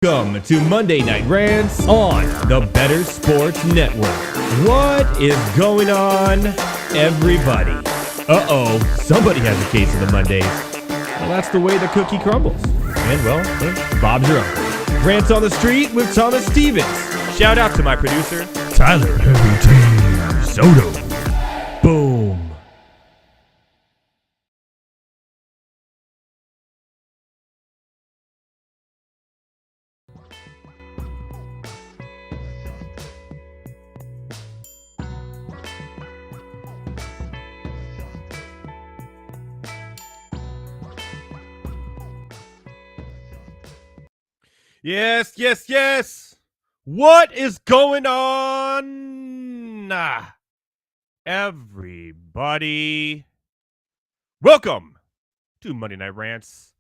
Welcome to Monday Night Rants on the Better Sports Network. What is going on, everybody? Uh-oh, somebody has a case of the Mondays. Well, that's the way the cookie crumbles. And, well, Bob's your uncle. Rants on the Street with Thomas Stevens. Shout out to my producer, Tyler Heavy T. Soto. Boom. Yes. What is going on, everybody? Welcome to Monday Night Rants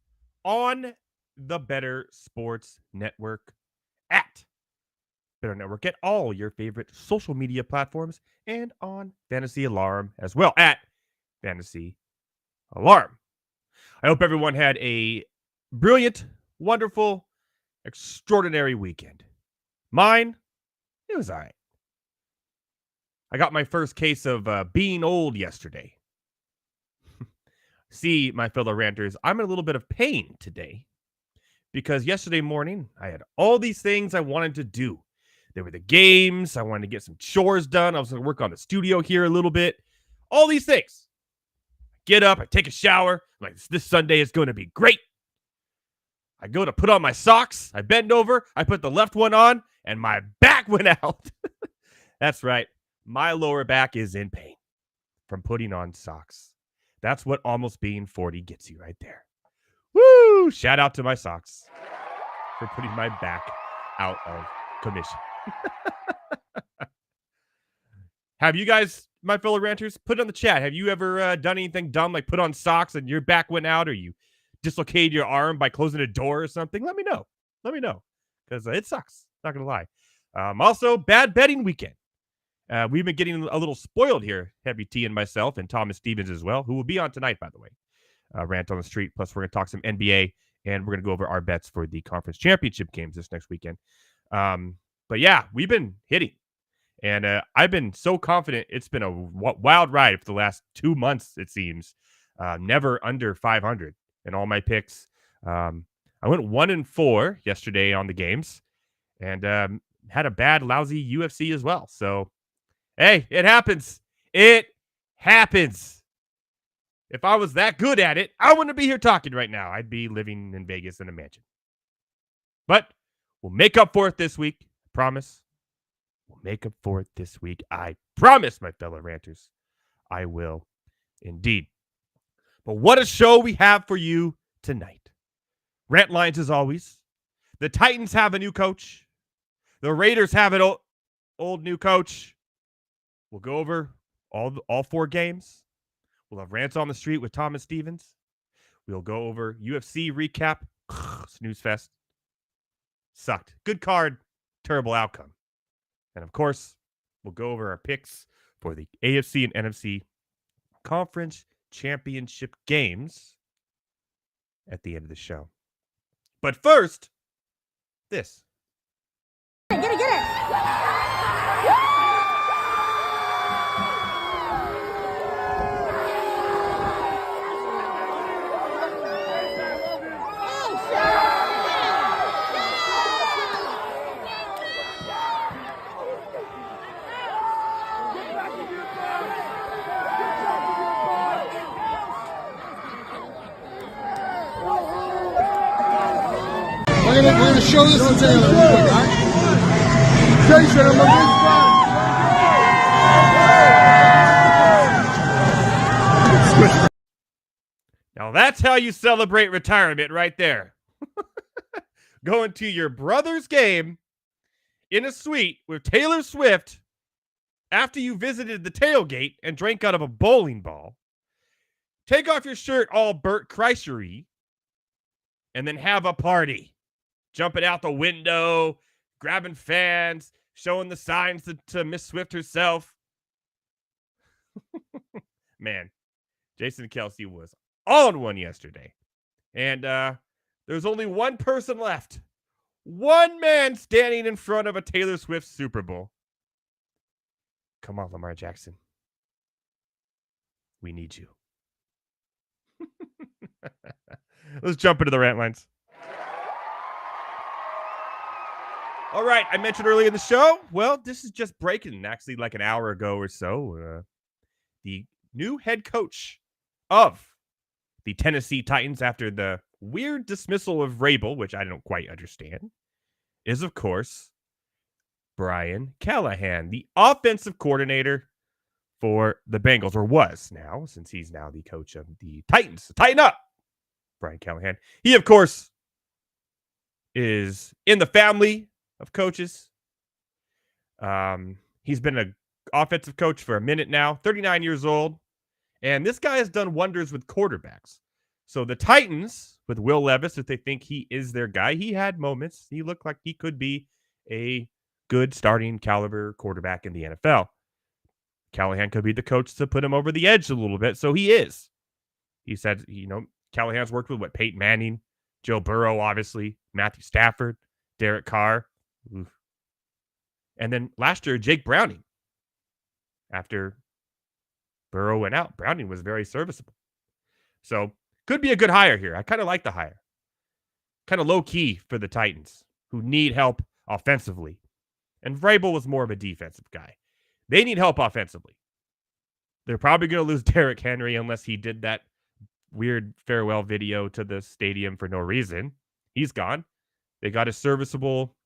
on the Better Sports Network at Better Network at all your favorite social media platforms and on Fantasy Alarm as well at Fantasy Alarm. I hope everyone had a brilliant, wonderful, extraordinary weekend. Mine, it was all right. I got my first case of being old yesterday. See, my fellow ranters, I'm in a little bit of pain today because yesterday morning I had all these things I wanted to do. There were the games. I wanted to get some chores done. I was going to work on the studio here a little bit. All these things. Get up, I take a shower. I'm like, this Sunday is going to be great. I go to put on my socks. I bend over. I put the left one on, and my back went out. That's right. My lower back is in pain from putting on socks. That's what almost being 40 gets you right there. Woo! Shout out to my socks for putting my back out of commission. Have you guys, my fellow ranters, put it on the chat. Have you ever done anything dumb like put on socks and your back went out, or you dislocated your arm by closing a door or something? Let me know. Because it sucks. Not going to lie. Also, bad betting weekend. We've been getting a little spoiled here, Heavy T and myself, and Thomas Stevens as well, who will be on tonight, by the way. Rant on the Street. Plus, we're going to talk some NBA, and we're going to go over our bets for the conference championship games this next weekend. But yeah, we've been hitting. And I've been so confident. It's been a wild ride for the last 2 months, it seems. Never under 500 in all my picks. I went 1-4 yesterday on the games and had a bad, lousy UFC as well. So, hey, it happens. It happens. If I was that good at it, I wouldn't be here talking right now. I'd be living in Vegas in a mansion. But we'll make up for it this week. I promise. We'll make up for it this week. I promise, my fellow ranters. I will indeed. But what a show we have for you tonight. Rant lines as always. The Titans have a new coach. The Raiders have an old new coach. We'll go over all 4 games. We'll have Rants on the Street with Thomas Stevens. We'll go over UFC recap. Snooze fest. Sucked. Good card. Terrible outcome. And of course, we'll go over our picks for the AFC and NFC conference championship games at the end of the show. But first, this. Get it. We're gonna show this to Taylor real quick, all right? Jason, I'm a big fan. Now that's how you celebrate retirement right there. Going to your brother's game in a suite with Taylor Swift after you visited the tailgate and drank out of a bowling ball. Take off your shirt all Bert Kreischer-y and then have a party. Jumping out the window, grabbing fans, showing the signs to Miss Swift herself. Man, Jason Kelce was on one yesterday. And there's only one person left. One man standing in front of a Taylor Swift Super Bowl. Come on, Lamar Jackson. We need you. Let's jump into the rant lines. All right, I mentioned earlier in the show. Well, this is just breaking, actually, like an hour ago or so. The new head coach of the Tennessee Titans, after the weird dismissal of Rabel, which I don't quite understand, is, of course, Brian Callahan, the offensive coordinator for the Bengals, or was now, since he's now the coach of the Titans. Tighten up, Brian Callahan. He, of course, is in the family of coaches. He's been an offensive coach for a minute now, 39 years old. And this guy has done wonders with quarterbacks. So the Titans, with Will Levis, if they think he is their guy, he had moments. He looked like he could be a good starting caliber quarterback in the NFL. Callahan could be the coach to put him over the edge a little bit. So he is. He said, Callahan's worked with Peyton Manning, Joe Burrow, obviously, Matthew Stafford, Derek Carr. Oof. And then last year, Jake Browning. After Burrow went out, Browning was very serviceable. So could be a good hire here. I kind of like the hire. Kind of low key for the Titans, who need help offensively. And Vrabel was more of a defensive guy. They need help offensively. They're probably going to lose Derrick Henry unless he did that weird farewell video to the stadium for no reason. He's gone. They got a serviceable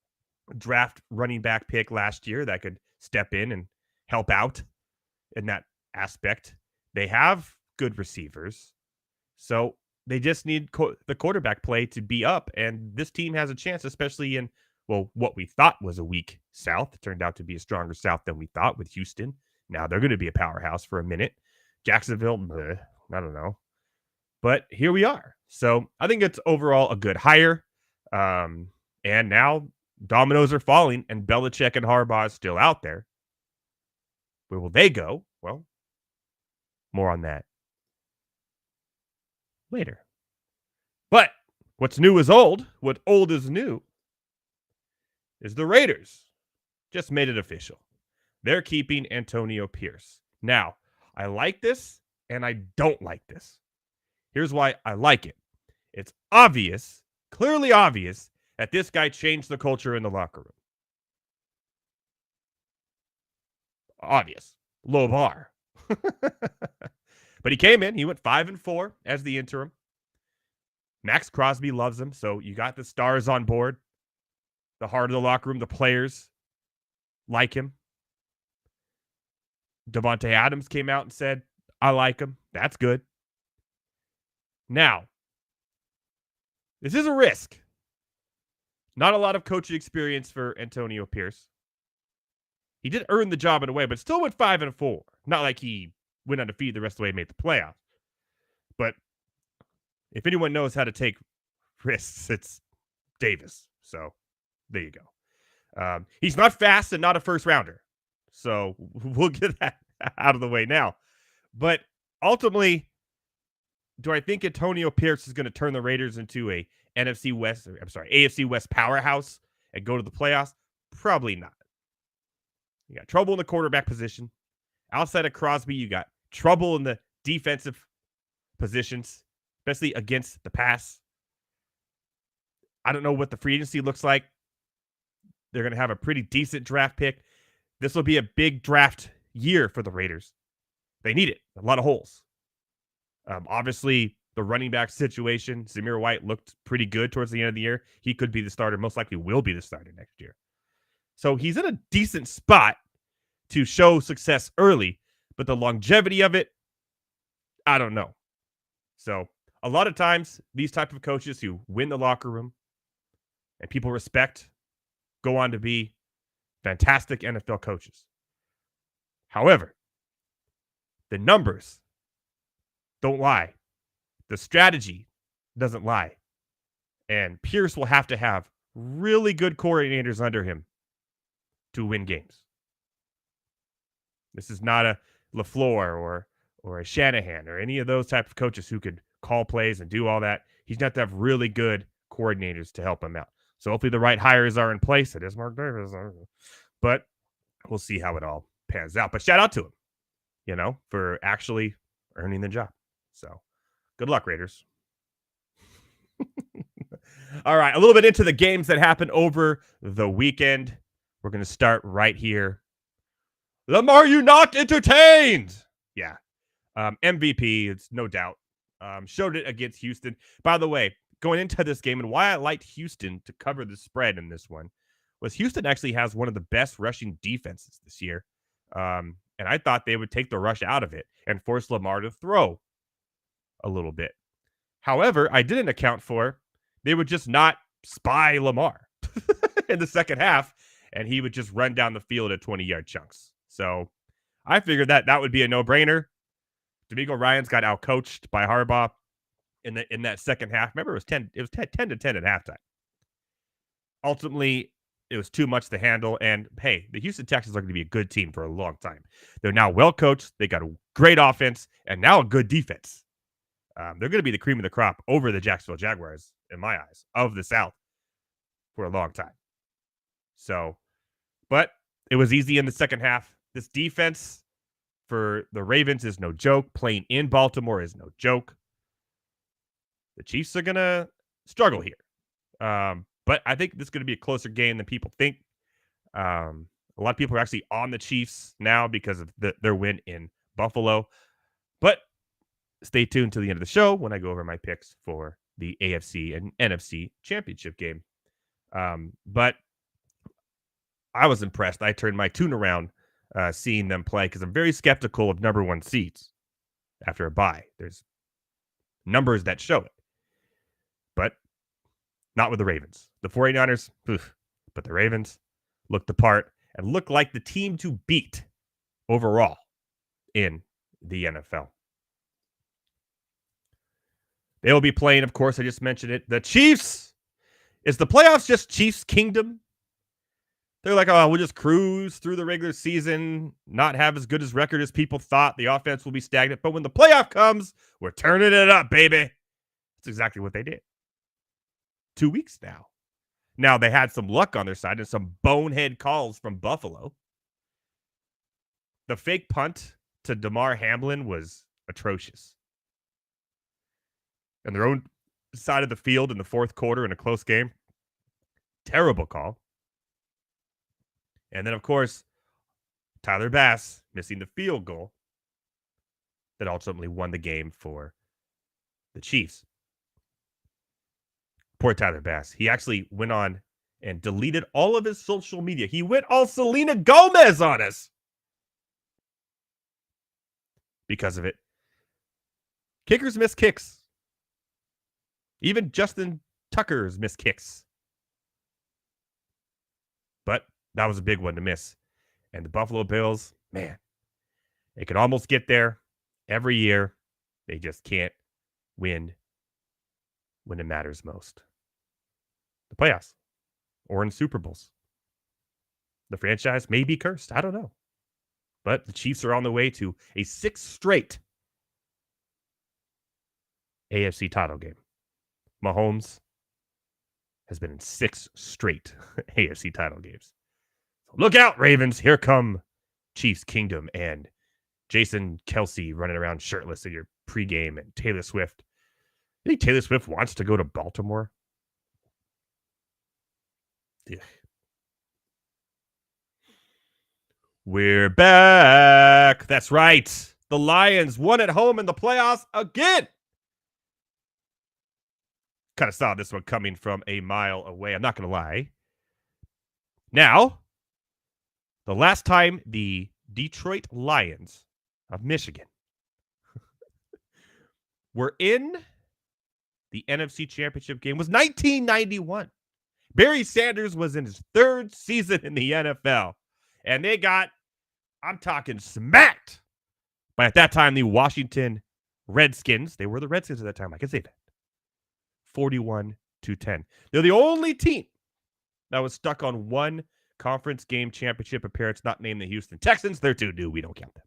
draft running back pick last year that could step in and help out in that aspect. They have good receivers. So they just need the quarterback play to be up. And this team has a chance, especially in, what we thought was a weak South. It turned out to be a stronger South than we thought with Houston. Now they're going to be a powerhouse for a minute. Jacksonville, I don't know. But here we are. So I think it's overall a good hire. And now dominoes are falling, and Belichick and Harbaugh is still out there. Where will they go? Well, more on that later. But what's new is old. What old is new is the Raiders just made it official. They're keeping Antonio Pierce. Now, I like this and I don't like this. Here's why I like it. It's obvious, clearly obvious, that this guy changed the culture in the locker room. Obvious. Low bar. But he came in. He went 5-4 as the interim. Max Crosby loves him. So you got the stars on board. The heart of the locker room, the players like him. Devontae Adams came out and said, I like him. That's good. Now, this is a risk. Not a lot of coaching experience for Antonio Pierce. He did earn the job in a way, but still went 5-4. Not like he went undefeated the rest of the way and made the playoffs. But if anyone knows how to take risks, it's Davis. So there you go. He's not fast and not a first rounder. So we'll get that out of the way now. But ultimately, do I think Antonio Pierce is going to turn the Raiders into a AFC West powerhouse and go to the playoffs? Probably not. You got trouble in the quarterback position. Outside of Crosby, you got trouble in the defensive positions, especially against the pass. I don't know what the free agency looks like. They're going to have a pretty decent draft pick. This will be a big draft year for the Raiders. They need it. A lot of holes. Obviously, the running back situation, Zamir White looked pretty good towards the end of the year. He could be the starter. Most likely will be the starter next year. So he's in a decent spot to show success early, but the longevity of it, I don't know. So a lot of times, these type of coaches who win the locker room and people respect go on to be fantastic NFL coaches. However, the numbers don't lie. The strategy doesn't lie. And Pierce will have to have really good coordinators under him to win games. This is not a LaFleur or a Shanahan or any of those type of coaches who could call plays and do all that. He's going to have really good coordinators to help him out. So hopefully the right hires are in place. It is Mark Davis. But we'll see how it all pans out. But shout out to him, for actually earning the job. So good luck, Raiders. All right, a little bit into the games that happened over the weekend. We're going to start right here. Lamar, you not entertained? Yeah. MVP, it's no doubt. Showed it against Houston. By the way, going into this game and why I liked Houston to cover the spread in this one was Houston actually has one of the best rushing defenses this year. And I thought they would take the rush out of it and force Lamar to throw a little bit. However, I didn't account for they would just not spy Lamar in the second half, and he would just run down the field at 20-yard chunks. So I figured that would be a no-brainer. D'Amico Ryans got outcoached by Harbaugh in that second half. Remember, it was 10 to 10 at halftime. Ultimately, it was too much to handle. And hey, the Houston Texans are going to be a good team for a long time. They're now well coached. They got a great offense and now a good defense. They're going to be the cream of the crop over the Jacksonville Jaguars, in my eyes, of the South for a long time. So, but it was easy in the second half. This defense for the Ravens is no joke. Playing in Baltimore is no joke. The Chiefs are going to struggle here. But I think this is going to be a closer game than people think. A lot of people are actually on the Chiefs now because of their win in Buffalo. But stay tuned to the end of the show when I go over my picks for the AFC and NFC championship game. But I was impressed. I turned my tune around seeing them play because I'm very skeptical of number one seeds after a bye. There's numbers that show it. But not with the Ravens. The 49ers, but the Ravens looked the part and looked like the team to beat overall in the NFL. They will be playing, of course, I just mentioned it, the Chiefs. Is the playoffs just Chiefs' kingdom? They're like, oh, we'll just cruise through the regular season, not have as good as record as people thought. The offense will be stagnant. But when the playoff comes, we're turning it up, baby. That's exactly what they did. 2 weeks now. Now, they had some luck on their side and some bonehead calls from Buffalo. The fake punt to Damar Hamlin was atrocious. And their own side of the field in the fourth quarter in a close game. Terrible call. And then, of course, Tyler Bass missing the field goal that ultimately won the game for the Chiefs. Poor Tyler Bass. He actually went on and deleted all of his social media. He went all Selena Gomez on us because of it. Kickers miss kicks. Even Justin Tucker's missed kicks. But that was a big one to miss. And the Buffalo Bills, man, they could almost get there every year. They just can't win when it matters most. The playoffs or in Super Bowls. The franchise may be cursed. I don't know. But the Chiefs are on the way to a 6th straight AFC title game. Mahomes has been in 6 straight AFC title games. So look out, Ravens. Here come Chiefs Kingdom and Jason Kelsey running around shirtless in your pregame and Taylor Swift. You think Taylor Swift wants to go to Baltimore? Ugh. We're back. That's right. The Lions won at home in the playoffs again. Kind of saw this one coming from a mile away. I'm not going to lie. Now, the last time the Detroit Lions of Michigan were in the NFC Championship game was 1991. Barry Sanders was in his 3rd season in the NFL. And they got, I'm talking smacked. But at that time, the Washington Redskins, they were the Redskins at that time. I can say that. 41-10. They're the only team that was stuck on one conference game championship appearance, not named the Houston Texans. They're too new. We don't count them.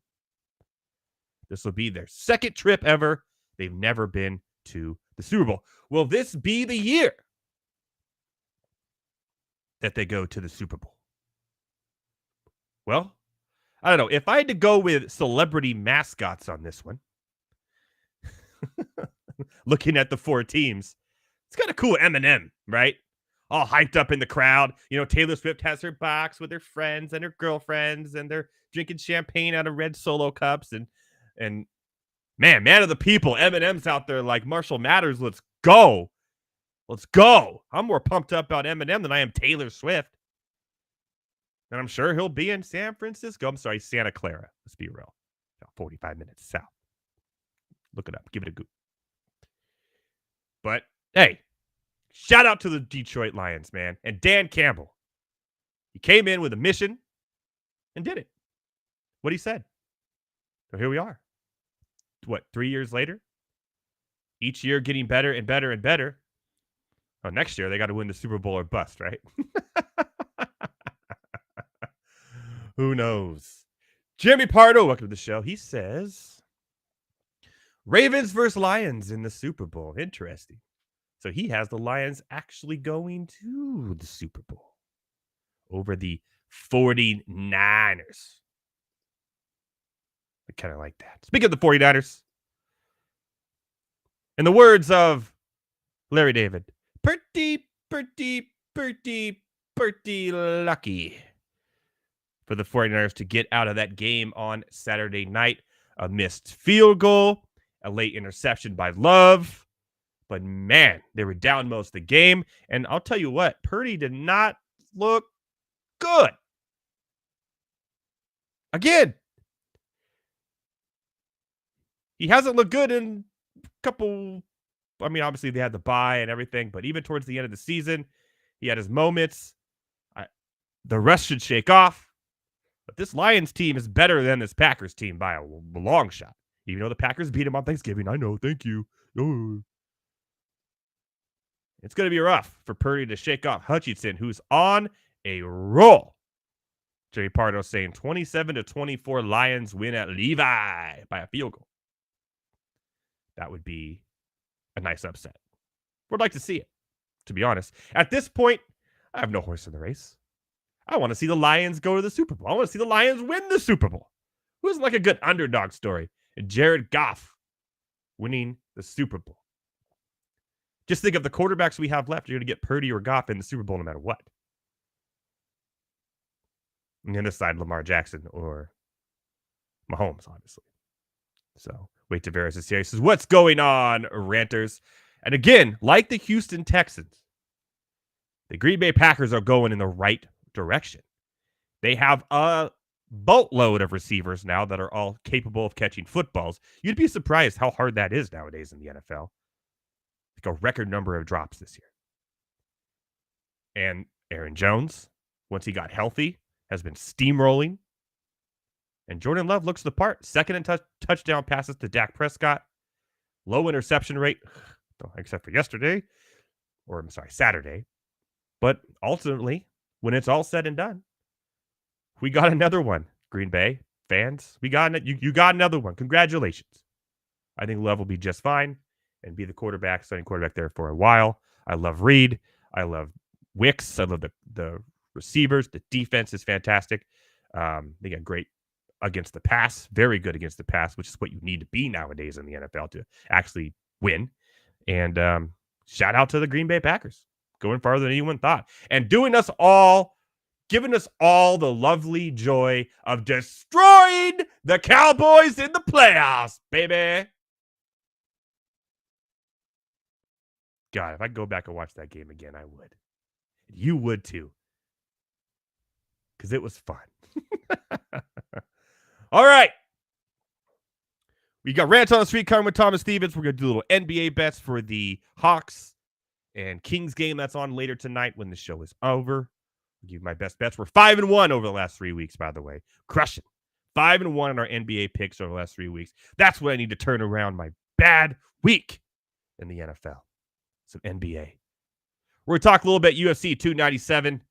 This will be their 2nd trip ever. They've never been to the Super Bowl. Will this be the year that they go to the Super Bowl? Well, I don't know. If I had to go with celebrity mascots on this one, looking at the 4 teams, it's kind of cool. Eminem, right? All hyped up in the crowd. Taylor Swift has her box with her friends and her girlfriends, and they're drinking champagne out of red Solo cups. And man of the people, Eminem's out there like Marshall Mathers. Let's go. Let's go. I'm more pumped up about Eminem than I am Taylor Swift. And I'm sure he'll be in San Francisco. I'm sorry, Santa Clara. Let's be real. About 45 minutes south. Look it up. Give it a Google. But, hey, shout out to the Detroit Lions, man. And Dan Campbell. He came in with a mission and did it. What he said. So here we are. 3 years later? Each year getting better and better and better. Oh, next year they got to win the Super Bowl or bust, right? Who knows? Jimmy Pardo, welcome to the show. He says, Ravens versus Lions in the Super Bowl. Interesting. So he has the Lions actually going to the Super Bowl over the 49ers. I kind of like that. Speaking of the 49ers, in the words of Larry David, pretty lucky for the 49ers to get out of that game on Saturday night. A missed field goal, a late interception by Love. But man, they were down most of the game. And I'll tell you what, Purdy did not look good. Again, he hasn't looked good in a couple. Obviously they had the bye and everything, but even towards the end of the season, he had his moments. The rest should shake off. But this Lions team is better than this Packers team by a long shot. Even though the Packers beat him on Thanksgiving. I know, thank you. Oh. It's going to be rough for Purdy to shake off Hutchinson, who's on a roll. Jimmy Pardo saying 27-24 Lions win at Levi by a field goal. That would be a nice upset. Would like to see it, to be honest. At this point, I have no horse in the race. I want to see the Lions go to the Super Bowl. I want to see the Lions win the Super Bowl. Who doesn't like a good underdog story? And Jared Goff winning the Super Bowl. Just think of the quarterbacks we have left. You're going to get Purdy or Goff in the Super Bowl no matter what. On the other side, Lamar Jackson or Mahomes, obviously. So, wait to Tavares is here. He says, what's going on, ranters? And again, like the Houston Texans, the Green Bay Packers are going in the right direction. They have a boatload of receivers now that are all capable of catching footballs. You'd be surprised how hard that is nowadays in the NFL. Like a record number of drops this year. And Aaron Jones, once he got healthy, has been steamrolling. And Jordan Love looks the part. Second in touchdown passes to Dak Prescott. Low interception rate, except for Saturday. But ultimately, when it's all said and done, we got another one. Green Bay fans, you got another one. Congratulations. I think Love will be just fine and be the starting quarterback there for a while. I love Reed. I love Wicks. I love the receivers. The defense is fantastic. They got great against the pass, very good against the pass, which is what you need to be nowadays in the NFL to actually win. And shout out to the Green Bay Packers, going farther than anyone thought, and giving us all the lovely joy of destroying the Cowboys in the playoffs, baby. God, if I go back and watch that game again, I would. You would too. Because it was fun. All right. We got Rants on the Street coming with Thomas Stevens. We're going to do a little NBA bets for the Hawks and Kings game that's on later tonight when the show is over. I'll give you my best bets. We're 5-1 over the last 3 weeks, by the way. Crushing. 5-1 in our NBA picks over the last 3 weeks. That's what I need to turn around my bad week in the NFL. Some NBA. We're going to talk a little bit UFC 297.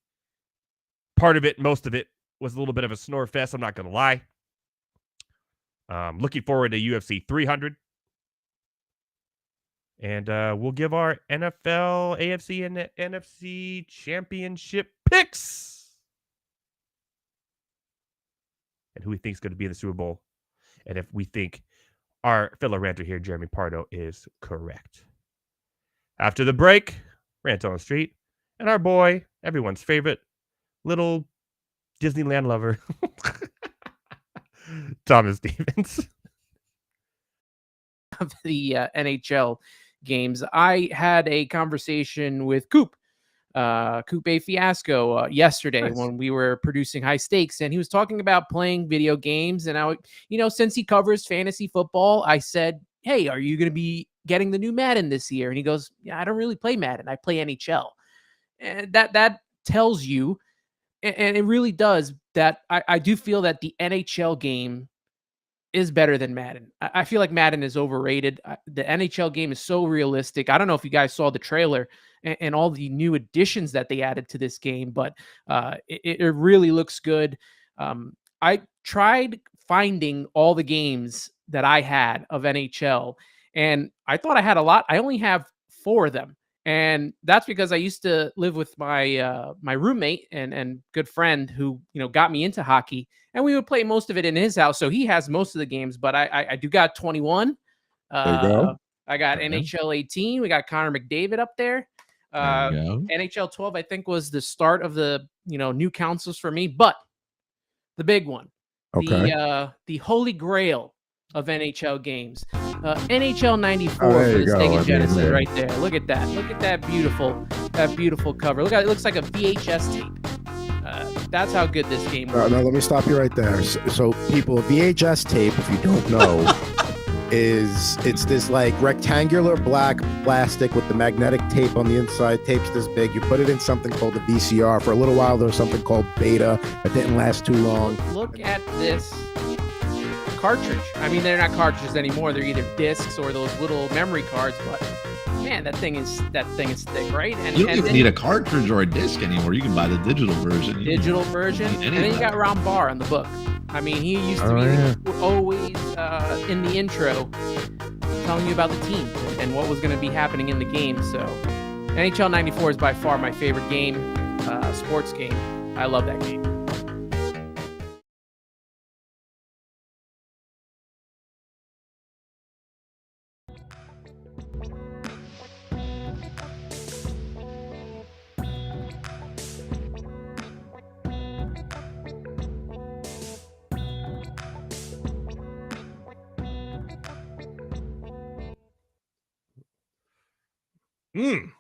Part of it, most of it, was a little bit of a snore fest. I'm not going to lie. Looking forward to UFC 300. And we'll give our NFL, AFC, and NFC championship picks and who we think is going to be in the Super Bowl, and if we think our fellow ranter here, Jeremy Pardo, is correct. After the break, Rant on the Street, and our boy, everyone's favorite, little Disneyland lover, Thomas Stevens. Of the NHL games, I had a conversation with Coop A Fiasco yesterday when we were producing High Stakes, and he was talking about playing video games. And since he covers fantasy football, I said, "Hey, are you going to be getting the new Madden this year?" And he goes, "Yeah, I don't really play Madden. I play NHL." And that tells you, and it really does, that I do feel that the NHL game is better than Madden. I feel like Madden is overrated. The NHL game is so realistic. I don't know if you guys saw the trailer and all the new additions that they added to this game, but it really looks good. I tried finding all the games that I had of NHL, and I thought I had a lot. I only have 4 of them. And that's because I used to live with my my roommate and good friend who got me into hockey, and we would play most of it in his house. So he has most of the games, but I do got 21. There you go. I got Okay. NHL 18. We got Connor McDavid up there. There you go. NHL 12, I think, was the start of the new consoles for me. But the big one, the holy grail of NHL games, NHL 94 there for you the go. Sega I Genesis mean, right there. Look at that. Look at that beautiful cover. Look at it. Looks like a VHS tape. That's how good this game was. No, let me stop you right there. So people, VHS tape, if you don't know, it's this like rectangular black plastic with the magnetic tape on the inside. Tape's this big. You put it in something called a VCR. For a little while, there was something called Beta that didn't last too long. Look at this cartridge. I mean, they're not cartridges anymore. They're either discs or those little memory cards. But man, that thing is thick, right? And you don't even need a cartridge or a disc anymore. You can buy the digital version. And then you got Ron Barr on the book. I mean, he used to be always in the intro telling you about the team and what was going to be happening in the game. So NHL 94 is by far my favorite game, sports game. I love that game.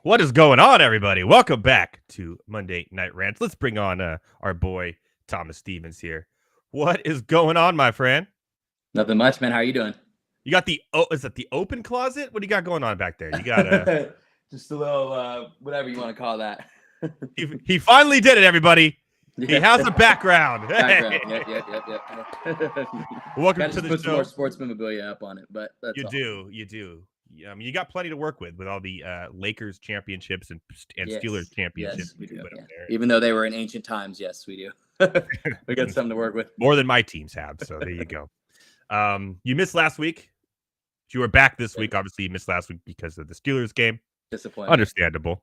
What is going on, everybody? Welcome back to Monday Night Rants. Let's bring on our boy Thomas Stevens here. What is going on, my friend? Nothing much, man. How are you doing? You got is it the open closet? What do you got going on back there? You got just a little whatever you want to call that. he finally did it, everybody. He has a background. Yep. Welcome to the put show. Some more sports memorabilia up on it, but that's You all. do. I mean, you got plenty to work with all the Lakers championships and Steelers championships. Yes, we do. Put up there. Even though they were in ancient times, yes, we do. We got something to work with. More than my teams have. So there you go. You missed last week. You were back this week. Obviously, you missed last week because of the Steelers game. Disappointing. Understandable.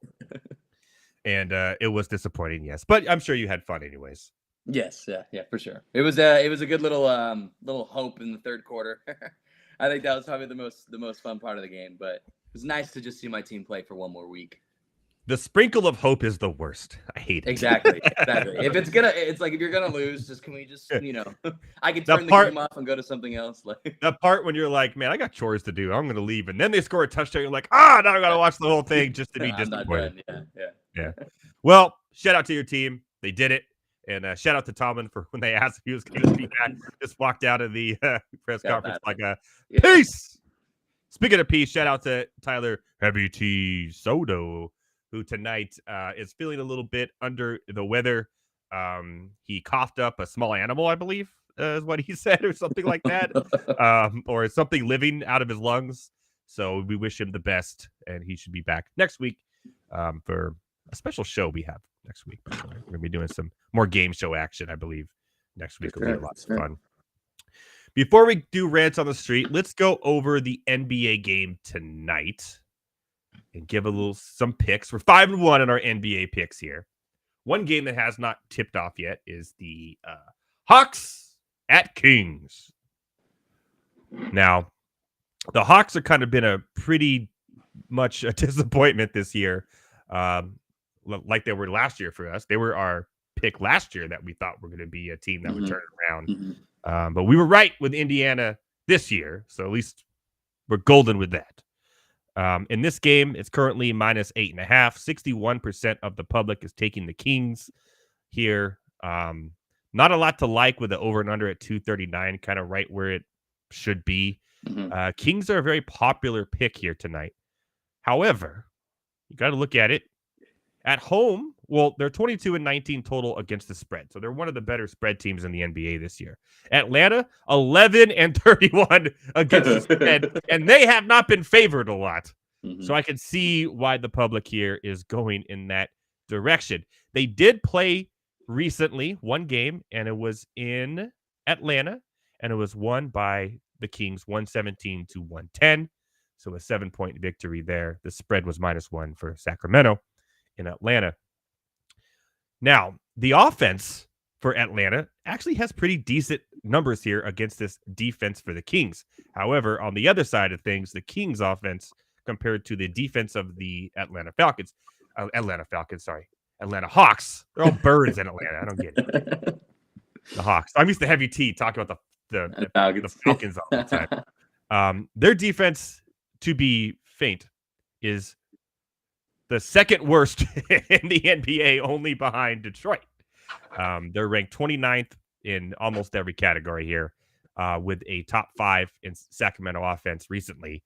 And it was disappointing, yes. But I'm sure you had fun anyways. Yes, yeah, for sure. It was a good little hope in the third quarter. I think that was probably the most fun part of the game, but it was nice to just see my team play for one more week. The sprinkle of hope is the worst. I hate it. Exactly. It's like if you're gonna lose, can we just I can turn the game off and go to something else. Like that part when you're like, man, I got chores to do. I'm gonna leave, and then they score a touchdown. You're like, now I gotta watch the whole thing just to be disappointed. Yeah. Well, shout out to your team. They did it. And shout out to Tomlin for when they asked if he was going to be back. Just walked out of the press conference like peace. Speaking of peace, shout out to Tyler Heavy T Soto, who tonight is feeling a little bit under the weather. He coughed up a small animal, I believe, is what he said, or something like that, or something living out of his lungs. So we wish him the best, and he should be back next week for a special show we have next week. We're going to be doing some more game show action, I believe. Next week will be a lot of fun. Before we do Rants on the Street, let's go over the NBA game tonight and give some picks. We're 5-1 in our NBA picks here. one game that has not tipped off yet is the Hawks at Kings. Now, the Hawks have kind of been a pretty much a disappointment this year, like they were last year for us. They were our pick last year that we thought were going to be a team that would turn it around. But we were right with Indiana this year, so at least we're golden with that. In this game, it's currently minus 8.5. 61% of the public is taking the Kings here. Not a lot to like with the over and under at 239, kind of right where it should be. Kings are a very popular pick here tonight. However, you got to look at it at home. Well, they're 22-19 total against the spread. So they're one of the better spread teams in the NBA this year. Atlanta, 11-31 against the spread, and they have not been favored a lot. So I can see why the public here is going in that direction. They did play recently one game, and it was in Atlanta, and it was won by the Kings 117-110. So a 7-point victory there. The spread was -1 for Sacramento in Atlanta. Now, the offense for Atlanta actually has pretty decent numbers here against this defense for the Kings. However, on the other side of things, the Kings offense compared to the defense of the Atlanta Hawks. They're all birds in Atlanta. I don't get it. The Hawks. I'm used to Heavy T talking about the Falcons all the time. Their defense, to be faint, is the second worst in the NBA, only behind Detroit. They're ranked 29th in almost every category here, with a top 5 in Sacramento offense recently.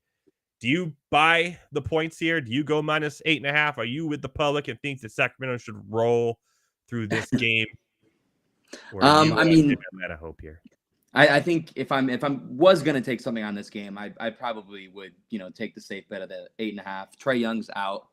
Do you buy the points here? Do you go minus 8.5? Are you with the public and think that Sacramento should roll through this game? Or I mean, Atlanta hope here. I think if I was gonna take something on this game, I probably would take the safe bet of the 8.5. Trae Young's out,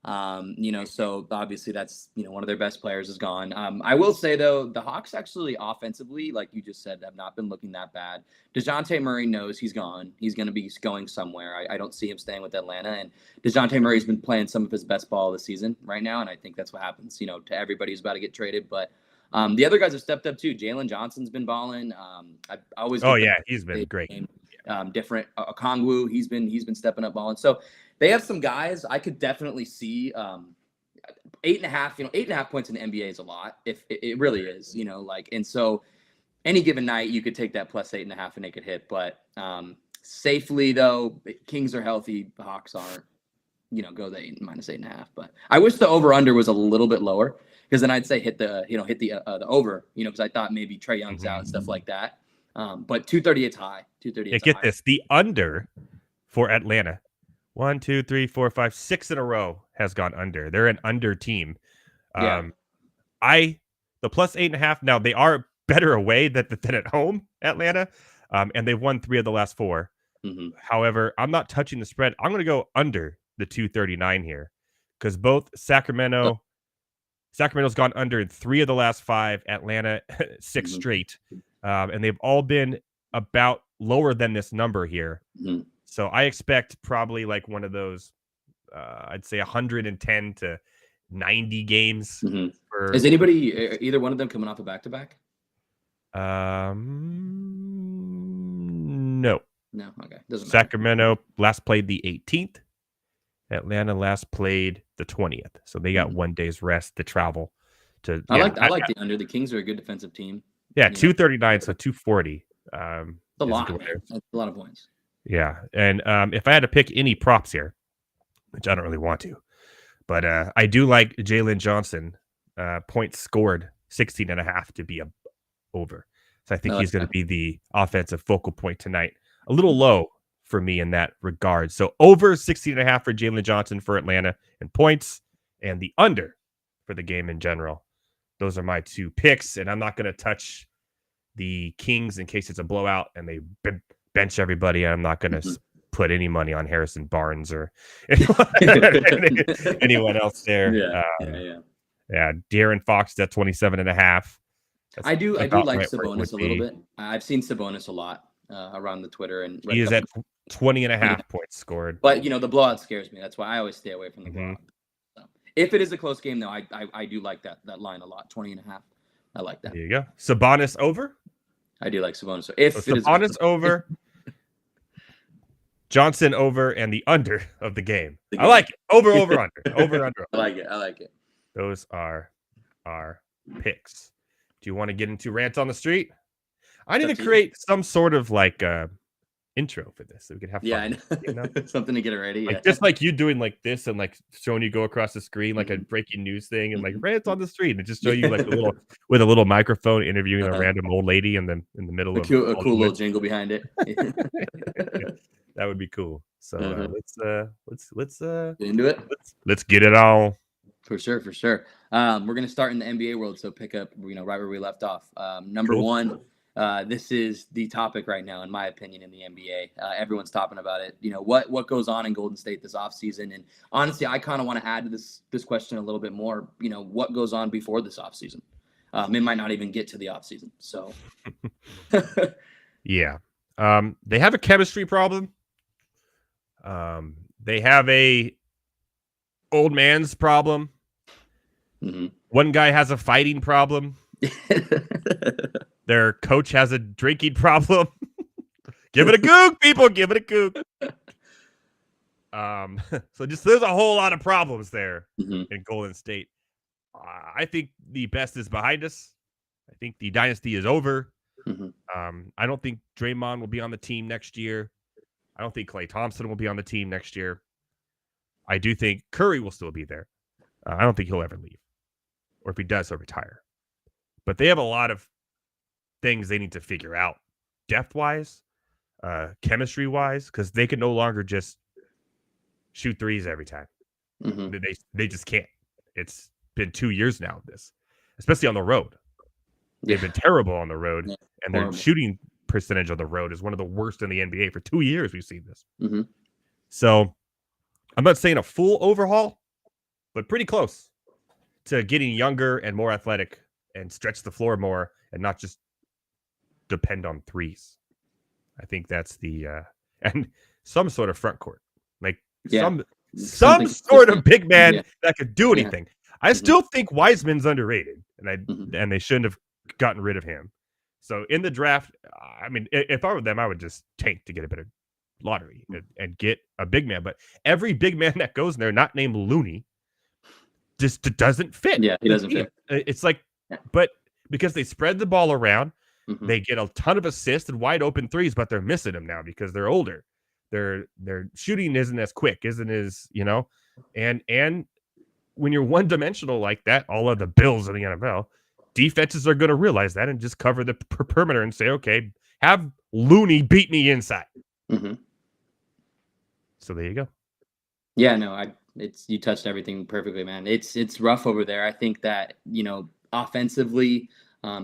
so obviously that's one of their best players is gone. I will say though, the Hawks actually offensively, like you just said, have not been looking that bad. DeJounte Murray knows he's gone. He's going to be going somewhere. I don't see him staying with Atlanta, and DeJounte Murray's been playing some of his best ball this season right now, and I think that's what happens. To everybody who's about to get traded, but. The other guys have stepped up too. Jalen Johnson's been balling. I always. He's been great. Different. Okongwu, he's been stepping up balling. So they have some guys I could definitely see. 8.5. 8.5 points in the NBA is a lot. If it really is, and so any given night you could take that plus 8.5 and make it hit. But safely though, Kings are healthy. The Hawks aren't. Go the minus 8.5. But I wish the over under was a little bit lower. Because then I'd say hit the over, because I thought maybe Trae Young's out and stuff like that. But 238's high. 238. Get this: the under for Atlanta, 1, 2, 3, 4, 5, 6 in a row has gone under. They're an under team. The plus 8.5. Now they are better away than at home, Atlanta, and they've won 3 of the last 4. However, I'm not touching the spread. I'm going to go under the 239 here because both Sacramento's gone under in 3 of the last 5. Atlanta 6 straight, and they've all been about lower than this number here. So I expect probably like one of those, I'd say 110 to 90 games. Is anybody either one of them coming off a back-to-back? No. Okay. Doesn't matter. Sacramento last played the 18th. Atlanta last played the 20th, so they got 1 day's rest to travel. I like the under. The Kings are a good defensive team. Yeah, 239, so 240. It's a lot. That's a lot of points. Yeah, and if I had to pick any props here, which I don't really want to, but I do like Jalen Johnson. Points scored 16.5 to be over. So I think he's going to be the offensive focal point tonight. A little low for me in that regard. So over 16.5 for Jalen Johnson for Atlanta in points, and the under for the game in general. Those are my 2 picks, and I'm not going to touch the Kings in case it's a blowout and they bench everybody. I'm not going to put any money on Harrison Barnes or anyone else there. Yeah. De'Aaron Fox is at 27.5. I do like Sabonis a little bit. I've seen Sabonis a lot around the Twitter, and he is at 20.5 points scored. But the blowout scares me. That's why I always stay away from the blowout. So If it is a close game, though, I do like that line a lot. 20.5. I like that. There you go. Sabonis over. I do like Sabonis. So if So it is Sabonis over, Johnson over, and the under of the game. I like it. Over, under. Over, under. I like it. Those are our picks. Do you want to get into rant on the street? I need to create some sort of like intro for this so we can have fun. Yeah, I know. You know? Something to get it ready. Like, Yeah. just like you doing like this and like showing you go across the screen like a breaking news thing and like rant on the street and just show you like a little microphone interviewing a random old lady and then in the middle of a cool little jingle behind it. That would be cool. So let's get into it. Let's get it on. For sure. We're gonna start in the NBA world, so pick up right where we left off. Number one. This is the topic right now, in my opinion, in the NBA. Everyone's talking about it. What goes on in Golden State this offseason. And honestly, I kind of want to add to this question a little bit more. What goes on before this offseason? It might not even get to the offseason. So, yeah. They have a chemistry problem. They have a old man's problem. Mm-hmm. One guy has a fighting problem. Their coach has a drinking problem. Give it a goog, people. Give it a goog. So there's a whole lot of problems there in Golden State. I think the best is behind us. I think the dynasty is over. I don't think Draymond will be on the team next year. I don't think Klay Thompson will be on the team next year. I do think Curry will still be there. I don't think he'll ever leave. Or if he does, he'll retire. But they have a lot of things they need to figure out depth-wise, chemistry-wise, because they can no longer just shoot threes every time. They just can't. It's been 2 years now of this, especially on the road. They've been terrible on the road, and their shooting percentage on the road is one of the worst in the NBA. For 2 years, we've seen this. So I'm not saying a full overhaul, but pretty close to getting younger and more athletic and stretch the floor more and not just depend on threes. I think that's the and some sort of front court, like some sort of big man that could do anything. I still think Wiseman's underrated, and they shouldn't have gotten rid of him. So in the draft, I mean, if I were them, I would just tank to get a better lottery and get a big man. But every big man that goes in there, not named Looney, just doesn't fit. Yeah, he doesn't fit. It's like, but because they spread the ball around, they get a ton of assists and wide open threes, but they're missing them now because they're older. Their shooting isn't as quick, and when you're one dimensional like that, all of the Bills in the NFL, defenses are going to realize that and just cover the perimeter and say, okay, have Looney beat me inside. So there you go. Yeah, no, you touched everything perfectly, man. It's rough over there. I think that, offensively,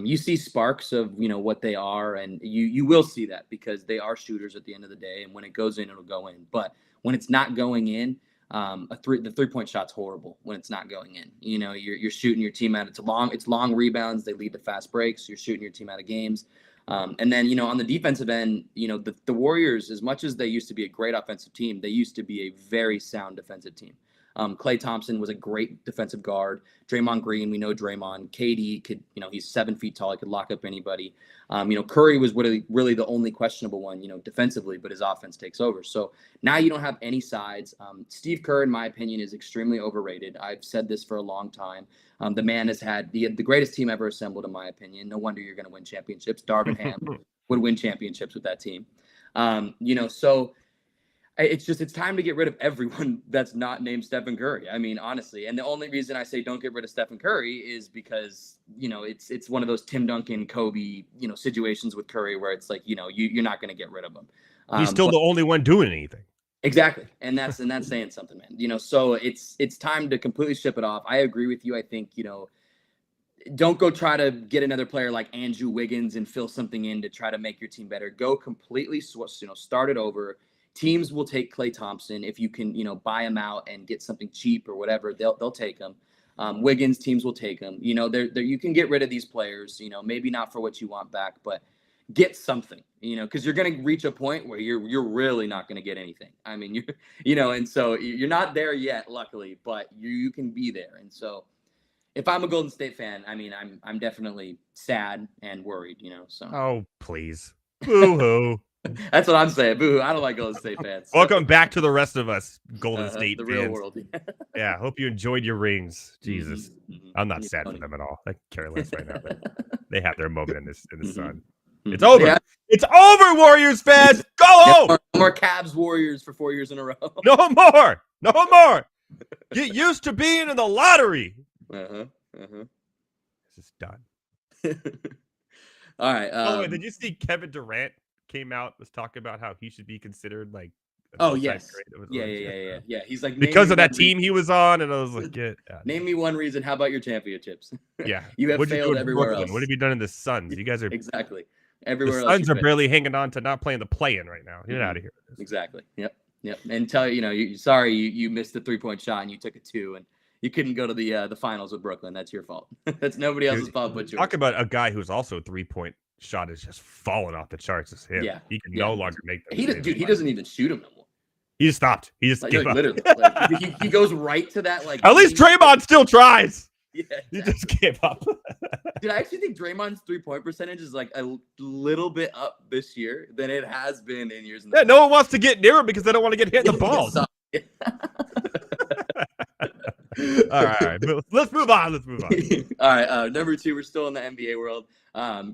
you see sparks of, what they are, and you will see that because they are shooters at the end of the day. And when it goes in, it'll go in. But when it's not going in, the 3-point shot's horrible when it's not going in. You're shooting your team out. It's long rebounds. They lead to fast breaks. You're shooting your team out of games. And then, on the defensive end, the Warriors, as much as they used to be a great offensive team, they used to be a very sound defensive team. Klay Thompson was a great defensive guard. Draymond Green, we know Draymond. KD could, he's 7 feet tall. He could lock up anybody. Curry was really the only questionable one, defensively, but his offense takes over. So now you don't have any sides. Steve Kerr, in my opinion, is extremely overrated. I've said this for a long time. The man has had the greatest team ever assembled, in my opinion. No wonder you're going to win championships. Darvin Ham would win championships with that team. So it's time to get rid of everyone that's not named Stephen Curry. I mean, honestly, and the only reason I say don't get rid of Stephen Curry is because, it's one of those Tim Duncan, Kobe, situations with Curry where it's like, you're not going to get rid of him. He's still the only one doing anything. Exactly. And that's saying something, man. So it's time to completely ship it off. I agree with you. I think, don't go try to get another player like Andrew Wiggins and fill something in to try to make your team better. Go completely, start it over. Teams will take Klay Thompson if you can, buy him out and get something cheap or whatever. They'll take him. Wiggins, teams will take him. You can get rid of these players. Maybe not for what you want back, but get something, because you're going to reach a point where you're really not going to get anything. I mean, and so you're not there yet, luckily, but you can be there. And so if I'm a Golden State fan, I mean, I'm definitely sad and worried, so. Oh, please. Boo-hoo. That's what I'm saying. Boo! I don't like Golden State fans. Welcome back to the rest of us, Golden State the fans. real world. Yeah, hope you enjoyed your rings. Jesus, Mm-hmm. I'm not sad for them at all. I care less right now, but they have their moment in the sun. Mm-hmm. It's over. Yeah. It's over, Warriors fans. Go home. No more Cavs Warriors for 4 years in a row. No more. No more. Get used to being in the lottery. This is done. All right. By the way, did you see Kevin Durant came out, was talking about how he should be considered like yes. Yeah. He's like, because of that team he was on, and I was like, name me one reason. How about your championships? Yeah. You have failed everywhere else. What have you done in the Suns? You guys are exactly everywhere the Suns are barely hanging on to not playing the play-in right now. Get out of here. Exactly. Yep. And tell you missed the 3-point shot and you took a 2 and you couldn't go to the finals with Brooklyn. That's your fault. That's nobody else's fault but yours. Talk about a guy who's also 3-point shot is just falling off the charts as him. Yeah. He can no longer make them. He doesn't even shoot him no more. He just stopped. He just gave up. Literally. He goes right to that At least Draymond still tries. Yeah, exactly. He just gave up. Dude, I actually think Draymond's 3-point percentage is like a little bit up this year than it has been in years. No one wants to get near him because they don't want to get hit in the balls. All right. Let's move on. All right. Number 2, we're still in the NBA world.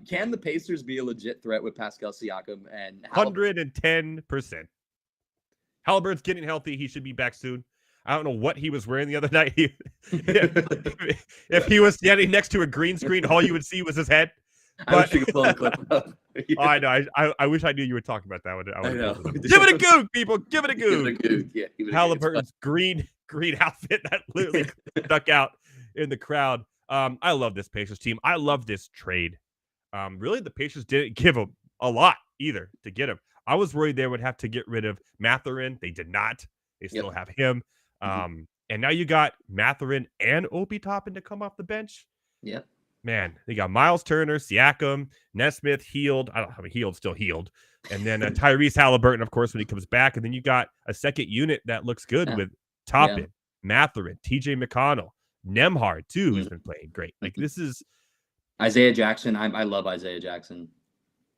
Can the Pacers be a legit threat with Pascal Siakam and 110%? Halliburton's getting healthy. He should be back soon. I don't know what he was wearing the other night. If he was standing next to a green screen, all you would see was his head. I wish you could pull the clip up. I know. I wish I knew you were talking about that. I know. Give it a goog, people. Give it a goog. Yeah, Halliburton's green outfit that literally stuck out in the crowd. I love this Pacers team. I love this trade. Really, the Pacers didn't give him a lot either to get him. I was worried they would have to get rid of Mathurin. They did not. They still have him. And now you got Mathurin and Obi Toppin to come off the bench. Yep. Man, they got Miles Turner, Siakam, Nesmith, Healed. I don't know how Healed, still Healed. And then Tyrese Halliburton, of course, when he comes back. And then you got a second unit that looks good with Toppin, Mathurin, TJ McConnell, Nembhard, too, who's been playing great. Like, this is Isaiah Jackson. I love Isaiah Jackson.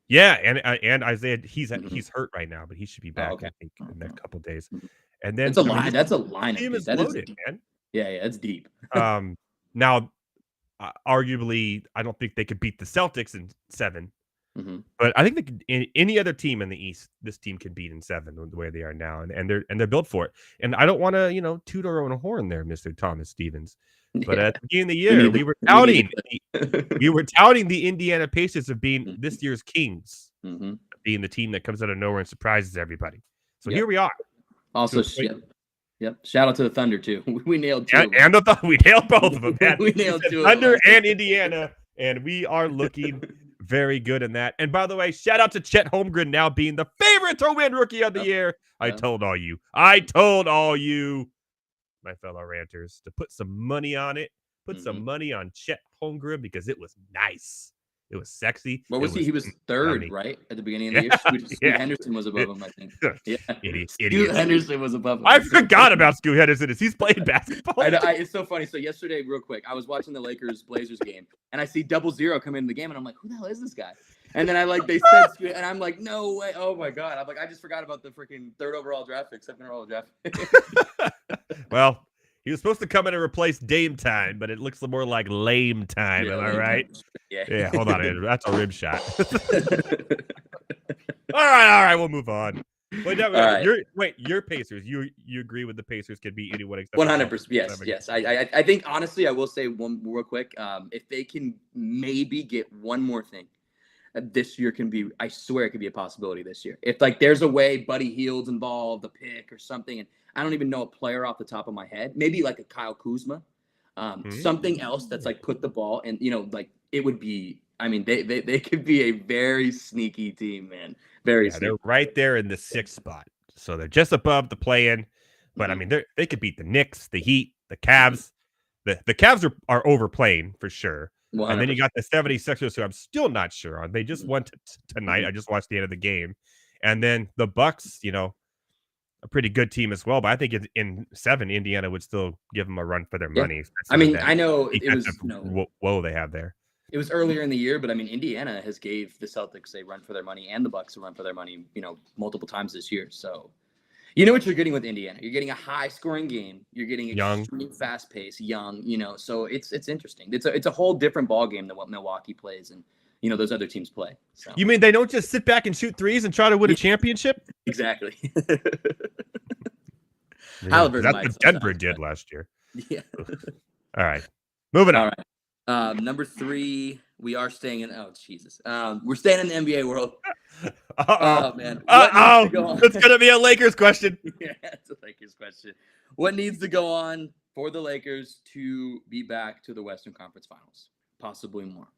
Yeah, and Isaiah, he's hurt right now, but he should be back, I think, in the next couple of days. And then that's a line. Team is loaded, man. Yeah, it's deep. Now, arguably, I don't think they could beat the Celtics in 7, but I think they could, any other team in the East, this team can beat in 7 the way they are now, and they're built for it. And I don't want to toot our own horn there, Mr. Thomas Stevens. But at the beginning of the year, we were touting the Indiana Pacers of being this year's kings, being the team that comes out of nowhere and surprises everybody. So here we are. Also, shout out to the Thunder too. We nailed 2. And we nailed both of them. Man. We nailed 2. Thunder and Indiana, and we are looking very good in that. And by the way, shout out to Chet Holmgren now being the favorite to win Rookie of the Year. I told all you, my fellow ranters, to put some money on it. Put some money on Chet Holmgren because it was nice. It was sexy. What was he? He was 3rd, right? At the beginning of the year. Scoot Henderson was above him, I think. Yeah. Scoot Henderson was above him. I forgot about Scoot Henderson as he's playing basketball. It's so funny. So yesterday, real quick, I was watching the Lakers-Blazers game, and I see 00 come in the game, and I'm like, who the hell is this guy? And then they said Scoot, and I'm like, no way. Oh, my God. I'm like, I just forgot about the freaking 3rd overall draft pick, 2nd overall draft pick. Well, he was supposed to come in and replace Dame Time, but it looks more like lame time. Am I right? Yeah. Hold on, Andrew. That's a rib shot. All right. We'll move on. Your Pacers. You agree with the Pacers could beat anyone except 100%. Yes. I think honestly, I will say one real quick. If they can maybe get one more thing, this year can be. I swear it could be a possibility this year. If there's a way Buddy Hield's involved, a pick or something, and I don't even know a player off the top of my head. Maybe like a Kyle Kuzma, something else that's put the ball and it would be. I mean, they could be a very sneaky team, man. Very. Sneaky. They're right there in the 6th spot, so they're just above the play-in. But I mean, they could beat the Knicks, the Heat, the Cavs. The Cavs are overplaying for sure. And then you got the 76ers, who I'm still not sure on. They just won tonight. I just watched the end of the game. And then the Bucks, a pretty good team as well. But I think in 7, Indiana would still give them a run for their money. I mean, I know it was whoa they have there. It was earlier in the year, but I mean, Indiana has gave the Celtics a run for their money and the Bucks a run for their money, multiple times this year. So, you know what you're getting with Indiana. You're getting a high-scoring game. You're getting extreme fast pace, young. So it's interesting. It's a whole different ball game than what Milwaukee plays and those other teams play. So. You mean they don't just sit back and shoot threes and try to win a championship? Exactly. That's what Denver did last year. Yeah. All right, moving on. All right. Number 3, we are staying in. Oh Jesus, we're staying in the NBA world. Oh man. It's gonna be a Lakers question. Yeah, it's a Lakers question. What needs to go on for the Lakers to be back to the Western Conference Finals? Possibly more.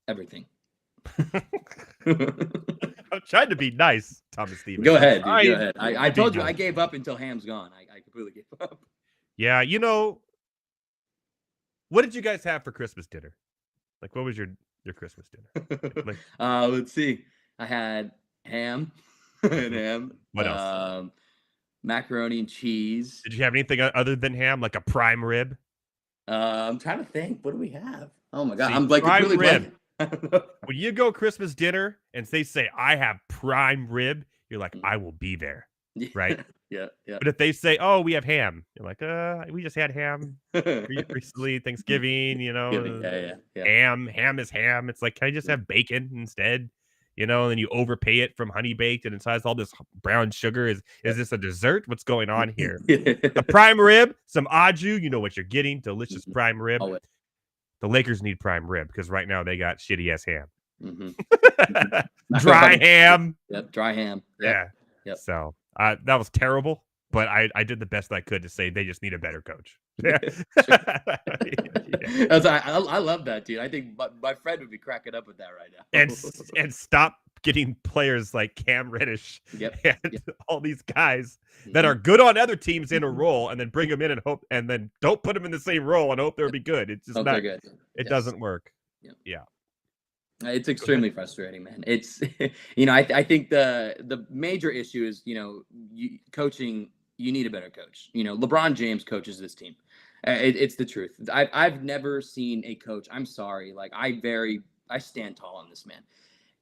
Everything. I'm trying to be nice, Thomas Stevens. Go ahead, dude. Go ahead. I told you I gave up until Ham's gone. I completely gave up. Yeah, what did you guys have for Christmas dinner? Like, what was your Christmas dinner? Let's see. I had ham. What else? Macaroni and cheese. Did you have anything other than ham, like a prime rib? I'm trying to think. What do we have? Oh my god, See, I'm like prime really rib. When you go Christmas dinner and they say I have prime rib, you're like, I will be there, right? Yeah. But if they say, oh, we have ham, you're like, we just had ham recently, Thanksgiving, Yeah. Ham is ham. It's like, can I just have bacon instead? And then you overpay it from honey baked and it has all this brown sugar. Is this a dessert? What's going on here? A prime rib, some au jus, you know what you're getting. Delicious prime rib. Always. The Lakers need prime rib because right now they got shitty ass ham. Mm-hmm. Dry ham. Yep, dry ham. Yeah. Yep. So that was terrible, but I did the best I could to say they just need a better coach. Yeah. I love that, dude. I think my friend would be cracking up with that right now. and stop getting players like Cam Reddish and all these guys that are good on other teams in a role, and then bring them in and hope, and then don't put them in the same role and hope they'll be good. It's just not good. It doesn't work. Yeah. It's extremely frustrating, man. It's I think the major issue is coaching. You need a better coach. LeBron James coaches this team. It's the truth. I've never seen a coach. I'm sorry. Like I stand tall on this, man.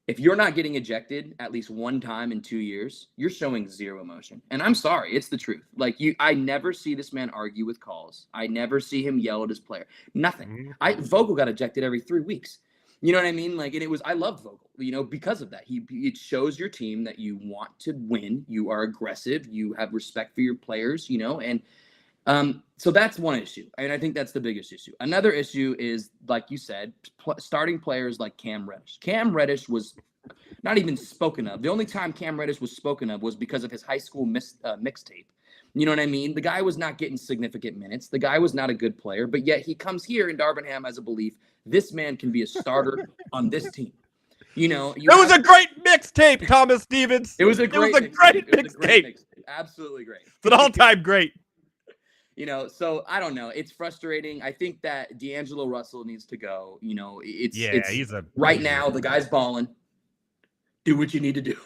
If you're not getting ejected at least one time in 2 years, you're showing zero emotion. And I'm sorry, it's the truth. Like I never see this man argue with calls. I never see him yell at his player. Nothing. Vogel got ejected every 3 weeks. You know what I mean? Like, and I loved Vogel, because of that. It shows your team that you want to win. You are aggressive. You have respect for your players, and so that's one issue. And I think that's the biggest issue. Another issue is, like you said, starting players like Cam Reddish. Cam Reddish was not even spoken of. The only time Cam Reddish was spoken of was because of his high school mixtape. You know what I mean? The guy was not getting significant minutes. The guy was not a good player, but yet he comes here in Darvingham has a belief this man can be a starter on this team. It was a great mixtape, Thomas Stevens. It was a great mixtape. Absolutely great. It's an all-time great. So I don't know. It's frustrating. I think that D'Angelo Russell needs to go. Right now the guy's balling. Do what you need to do.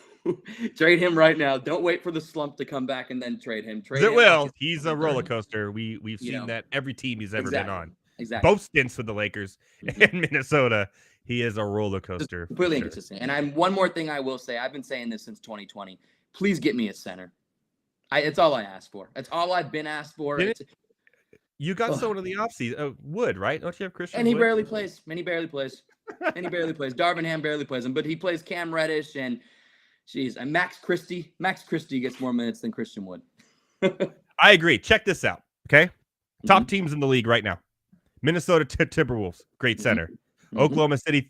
Trade him right now. Don't wait for the slump to come back and then trade him. He's a roller coaster. We've seen that every team he's ever been on. Exactly. Both stints with the Lakers and Minnesota. He is a roller coaster. Completely inconsistent. And one more thing I will say. I've been saying this since 2020. Please get me a center. It's all I asked for. That's all I've been asked for. You got someone in the offseason. Wood, right? Don't you have Christian? And he barely plays. Darvingham barely plays him, but he plays Cam Reddish and Max Christie. Max Christie gets more minutes than Christian Wood. I agree. Check this out. Okay. Top teams in the league right now. Minnesota Timberwolves, great center. Oklahoma City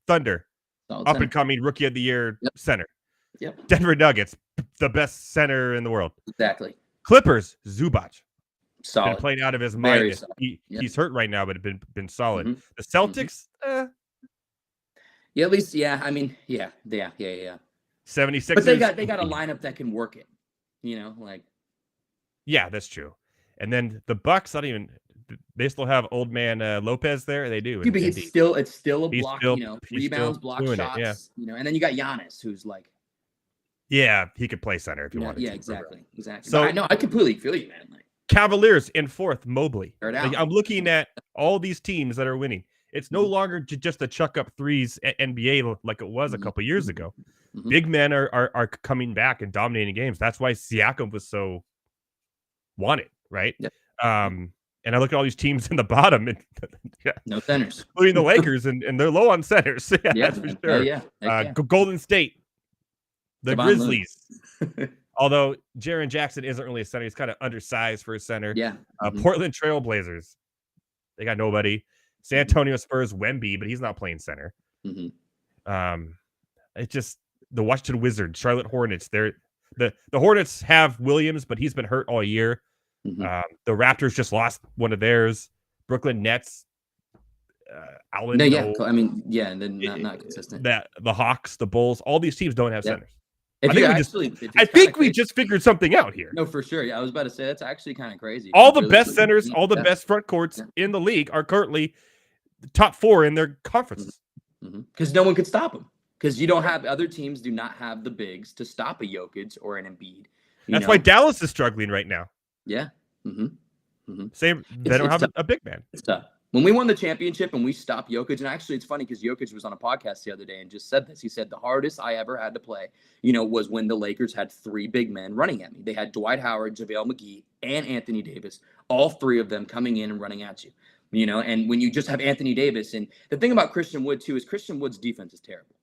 Thunder, up and coming rookie of the year center. Yep. Denver Nuggets, the best center in the world. Exactly. Clippers, Zubac. Solid. Been playing out of his mind. He's hurt right now, but been solid. The Celtics, yeah, at least, yeah. I mean, yeah. 76ers. But they got a lineup that can work it. Yeah, that's true. And then the Bucks, they still have old man Lopez there. They do. Yeah, but it's still a block. He's Rebounds, still block doing shots. it, yeah. And then you got Giannis, who's like, yeah, he could play center if you wanted. Yeah, to. exactly. So I know I completely feel you, man. Like, Cavaliers in fourth, Mobley. Like, I'm looking at all these teams that are winning. It's no longer just a chuck up threes at NBA like it was a couple years ago. Big men are coming back and dominating games. That's why Siakam was so wanted, right? Yep. And I look at all these teams in the bottom, and no centers, including the Lakers, and they're low on centers. That's for sure. Yeah. Golden State, the Devon Grizzlies. Although Jaren Jackson isn't really a center, he's kind of undersized for a center. Yeah. Portland Trailblazers, they got nobody. San Antonio Spurs, Wemby, but he's not playing center. It's just the Washington Wizards, Charlotte Hornets. The Hornets have Williams, but he's been hurt all year. The Raptors just lost one of theirs. Brooklyn Nets, Allen. No, yeah. I mean, yeah, and then not consistent. The Hawks, the Bulls, all these teams don't have centers. I think we just figured something out here. No, for sure. Yeah, I was about to say that's actually kind of crazy. All the best centers, all the best front courts in the league are currently the top 4 in their conferences. Because no one could stop them. Because you don't have other teams do not have the bigs to stop a Jokic or an Embiid. That's why Dallas is struggling right now. Yeah. Same. They don't have a big man. It's tough. When we won the championship and we stopped Jokic, and actually it's funny because Jokic was on a podcast the other day and just said this. He said the hardest I ever had to play, was when the Lakers had 3 big men running at me. They had Dwight Howard, JaVale McGee, and Anthony Davis, all 3 of them coming in and running at you. And when you just have Anthony Davis, and the thing about Christian Wood too is Christian Wood's defense is terrible.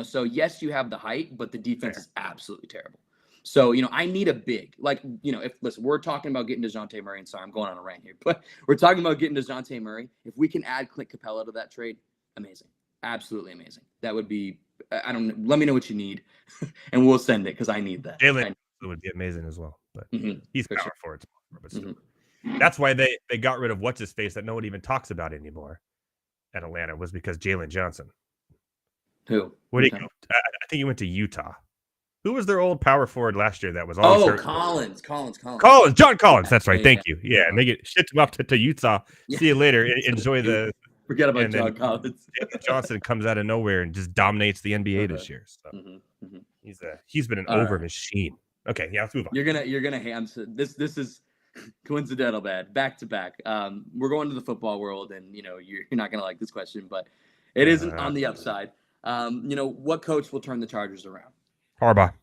So yes, you have the height, but the defense is absolutely terrible. So, I need a big, listen, we're talking about getting DeJounte Murray, and sorry, I'm going on a rant here, but we're talking about getting DeJounte Murray. If we can add Clint Capella to that trade, amazing. Absolutely amazing. That would be, I don't know, let me know what you need, and we'll send it because I need that. Jalen would be amazing as well, but he's power forward. But still. That's why they got rid of what's-his-face that no one even talks about anymore at Atlanta was because Jalen Johnson. Who? Where did he go? I think he went to Utah. Who was their old power forward last year that was always hurt? Collins. John Collins. That's right. Thank you. Yeah, and they shipped him up to Utah. Yeah. See you later. Enjoy the. Forget about John Collins. Johnson comes out of nowhere and just dominates the NBA this year. So he's been an over machine. Okay, yeah, let's move on. You're gonna ham. This is coincidental, bad. Back to back. We're going to the football world, and you're not gonna like this question, but it isn't on the upside. What coach will turn the Chargers around? Harbaugh.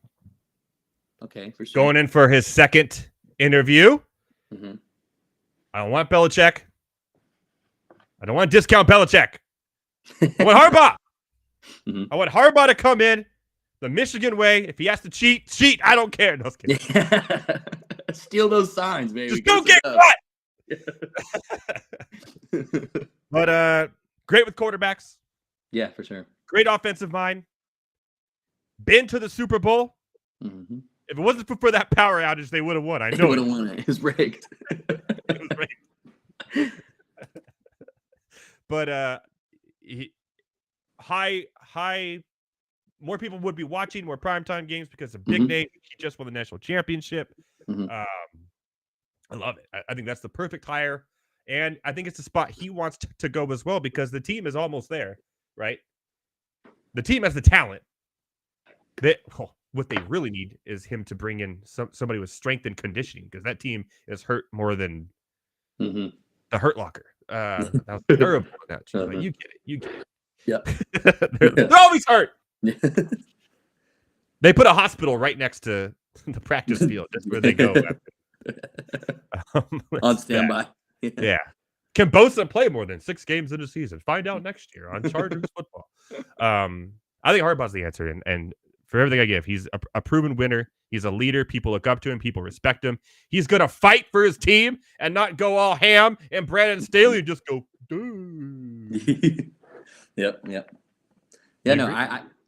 Okay, for sure. Going in for his second interview. I don't want Belichick. I don't want to discount Belichick. I want Harbaugh. I want Harbaugh to come in the Michigan way. If he has to cheat. I don't care. No, kidding. Steal those signs, baby. Just don't get caught. But great with quarterbacks. Yeah, for sure. Great offensive mind. Been to the Super Bowl. If it wasn't for that power outage, they would have won. I know they would have won it. It was rigged. It was rigged. But high. More people would be watching more primetime games because of big name. He just won the national championship. I love it. I think that's the perfect hire, and I think it's the spot he wants to go as well because the team is almost there, right? The team has the talent. What they really need is him to bring in somebody with strength and conditioning because that team is hurt more than the Hurt Locker. That was terrible. But you get it. Yeah, they're always hurt. They put a hospital right next to the practice field. That's where they go. On standby. Yeah. Can Bosa play more than 6 games in a season? Find out next year on Chargers football. I think Harbaugh's the answer, and for everything I give, he's a proven winner. He's a leader. People look up to him. People respect him. He's going to fight for his team and not go all ham. And Brandon Staley just go, dude. Yep. Yeah, no,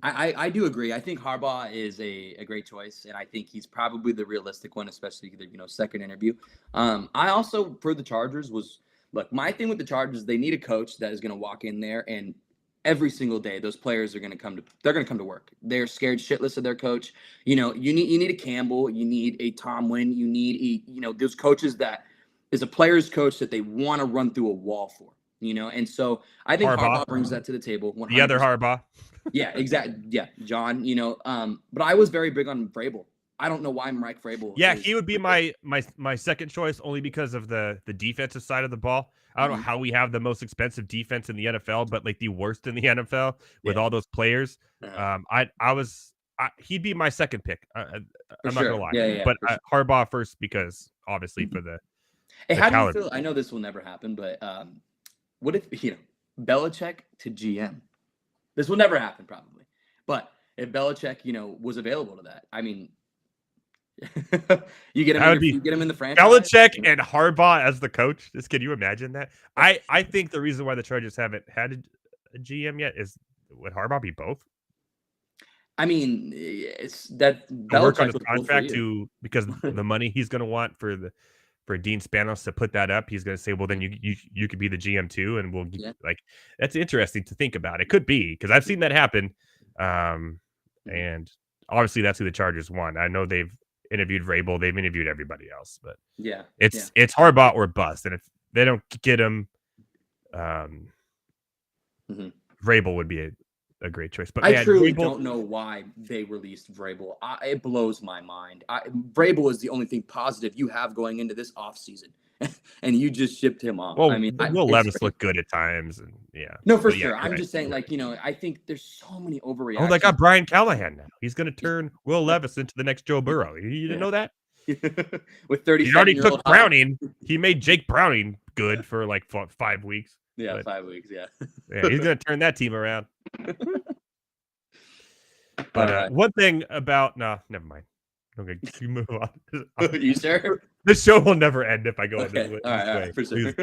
I do agree. I think Harbaugh is a great choice, and I think he's probably the realistic one, especially the second interview. I also, for the Chargers, look, my thing with the Chargers, they need a coach that is going to walk in there and every single day, those players are going to come to work. They're scared shitless of their coach. You need a Campbell. You need a Tomlin. You need those coaches that is a player's coach that they want to run through a wall for, and so I think Harbaugh brings that to the table. 100%. The other Harbaugh. Yeah, exactly. Yeah, John, but I was very big on Vrabel. I don't know why Mike Vrabel. Yeah, he would be my second choice only because of the defensive side of the ball. I don't know how we have the most expensive defense in the NFL, but like the worst in the NFL with all those players. He'd be my second pick. I'm not gonna lie. Yeah, but Harbaugh first because obviously for the. Hey, how do you feel? I know this will never happen, but what if Belichick to GM? This will never happen probably, but if Belichick was available to that, I mean. you get him in the franchise. Belichick and Harbaugh as the coach. Can you imagine that? I think the reason why the Chargers haven't had a GM yet is would Harbaugh be both? I mean, it's that Belichick work on his contract because the money he's going to want for Dean Spanos to put that up. He's going to say, well, then you could be the GM too, and we'll like that's interesting to think about. It could be because I've seen that happen, and obviously that's who the Chargers want. I know they've interviewed Vrabel, they've interviewed everybody else, but it's Harbaugh or bust, and if they don't get him, Vrabel would be a great choice. But I truly don't know why they released Vrabel. It blows my mind. Vrabel is the only thing positive you have going into this offseason, and you just shipped him off. Well, I mean, Will Levis look good at times, and no, for sure. I'm just saying, I think there's so many overreactions. Oh, they got Brian Callahan now. He's going to turn Will Levis into the next Joe Burrow. You didn't know that? With 30, he already took Browning. He made Jake Browning good for like 5 weeks. Yeah, 5 weeks. Yeah, he's going to turn that team around. But one thing about never mind. Okay, you move on. You sure? This show will never end if I go this way. All right, for sure.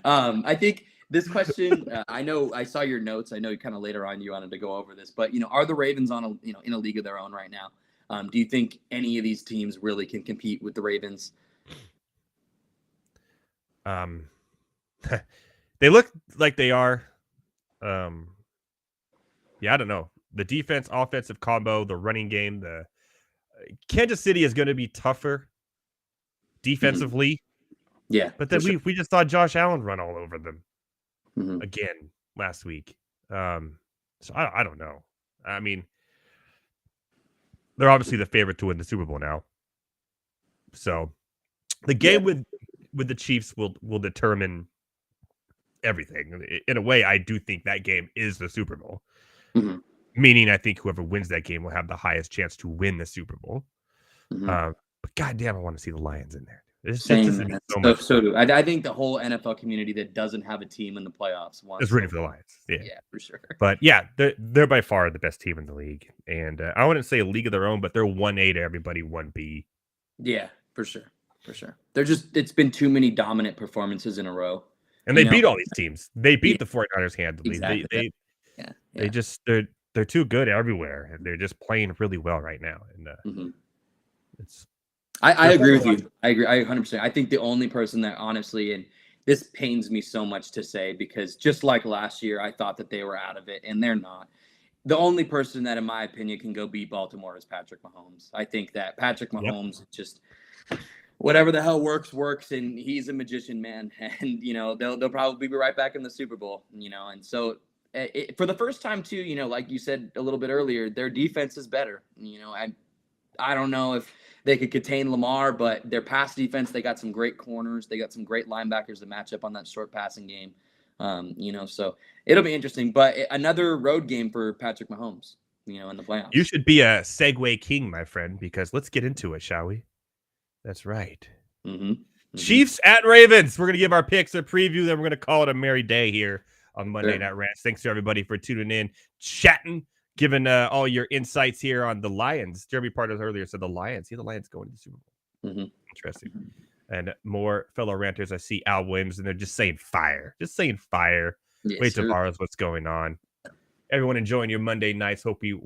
I think this question. I know I saw your notes. I know kind of later on you wanted to go over this, but are the Ravens on in a league of their own right now? Do you think any of these teams really can compete with the Ravens? They look like they are. I don't know. The defense, offensive combo, the running game, the Kansas City is going to be tougher defensively. Yeah. But then we just saw Josh Allen run all over them again last week. So I don't know. I mean, they're obviously the favorite to win the Super Bowl now. So the game with the Chiefs will determine everything. In a way, I do think that game is the Super Bowl. Meaning, I think whoever wins that game will have the highest chance to win the Super Bowl. But goddamn, I want to see the Lions in there. So do I think the whole NFL community that doesn't have a team in the playoffs is rooting for the Lions. Yeah, for sure. But yeah, they're by far the best team in the league, and I wouldn't say a league of their own, but they're 1A to everybody 1B. Yeah, for sure. It's been too many dominant performances in a row, and they beat all these teams. They beat the 49ers handily. Exactly. They're too good everywhere, and they're just playing really well right now. And it's. I agree with you. I agree. I 100%. I think the only person that honestly, and this pains me so much to say, because just like last year, I thought that they were out of it, and they're not. The only person that, in my opinion, can go beat Baltimore is Patrick Mahomes. I think that Patrick Mahomes just whatever the hell works, and he's a magician, man. And they'll probably be right back in the Super Bowl. And so. For the first time too, like you said a little bit earlier, their defense is better. I don't know if they could contain Lamar, but their pass defense, they got some great corners, they got some great linebackers to match up on that short passing game. So it'll be interesting. But another road game for Patrick Mahomes, in the playoffs. You should be a segue king, my friend, because let's get into it, shall we? That's right. Chiefs at Ravens. We're gonna give our picks, a preview, then we're gonna call it a merry day here on Monday Night Rants. Thanks to everybody for tuning in, chatting, giving all your insights here on the Lions. Jeremy Pardos earlier said the Lions. See the Lions going to the Super Bowl. Interesting. And more fellow ranters. I see Al Williams, and they're just saying fire. Just saying fire. Yes, wait tomorrow's what's going on. Everyone enjoying your Monday nights. Hope you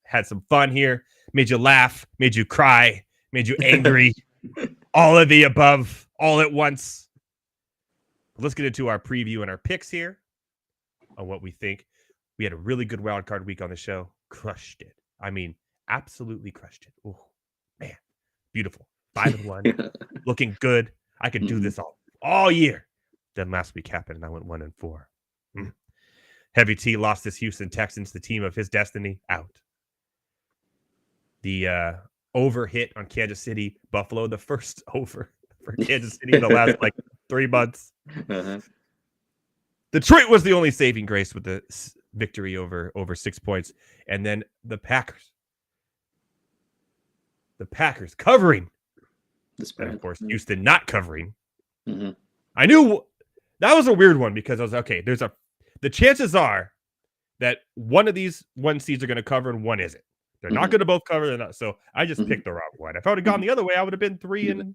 had some fun here. Made you laugh. Made you cry. Made you angry. All of the above. All at once. Let's get into our preview and our picks here. On what we think. We had a really good wild card week on the show. Crushed it. I mean, absolutely crushed it. Oh, man. Beautiful. 5-1. Looking good. I could do this all year. Then last week happened, and I went 1-4. Heavy T lost his Houston Texans, the team of his destiny, out. The over hit on Kansas City, Buffalo, the first over for Kansas City in the last 3 months. Detroit was the only saving grace with the victory over 6 points. And then the Packers. The Packers covering. And of course, Houston not covering. I knew that was a weird one because I was okay. The chances are that one of these 1 seeds are going to cover and one isn't. They're not going to both cover. They're not. So I just picked the wrong one. If I would have gone the other way, I would have been 3-1.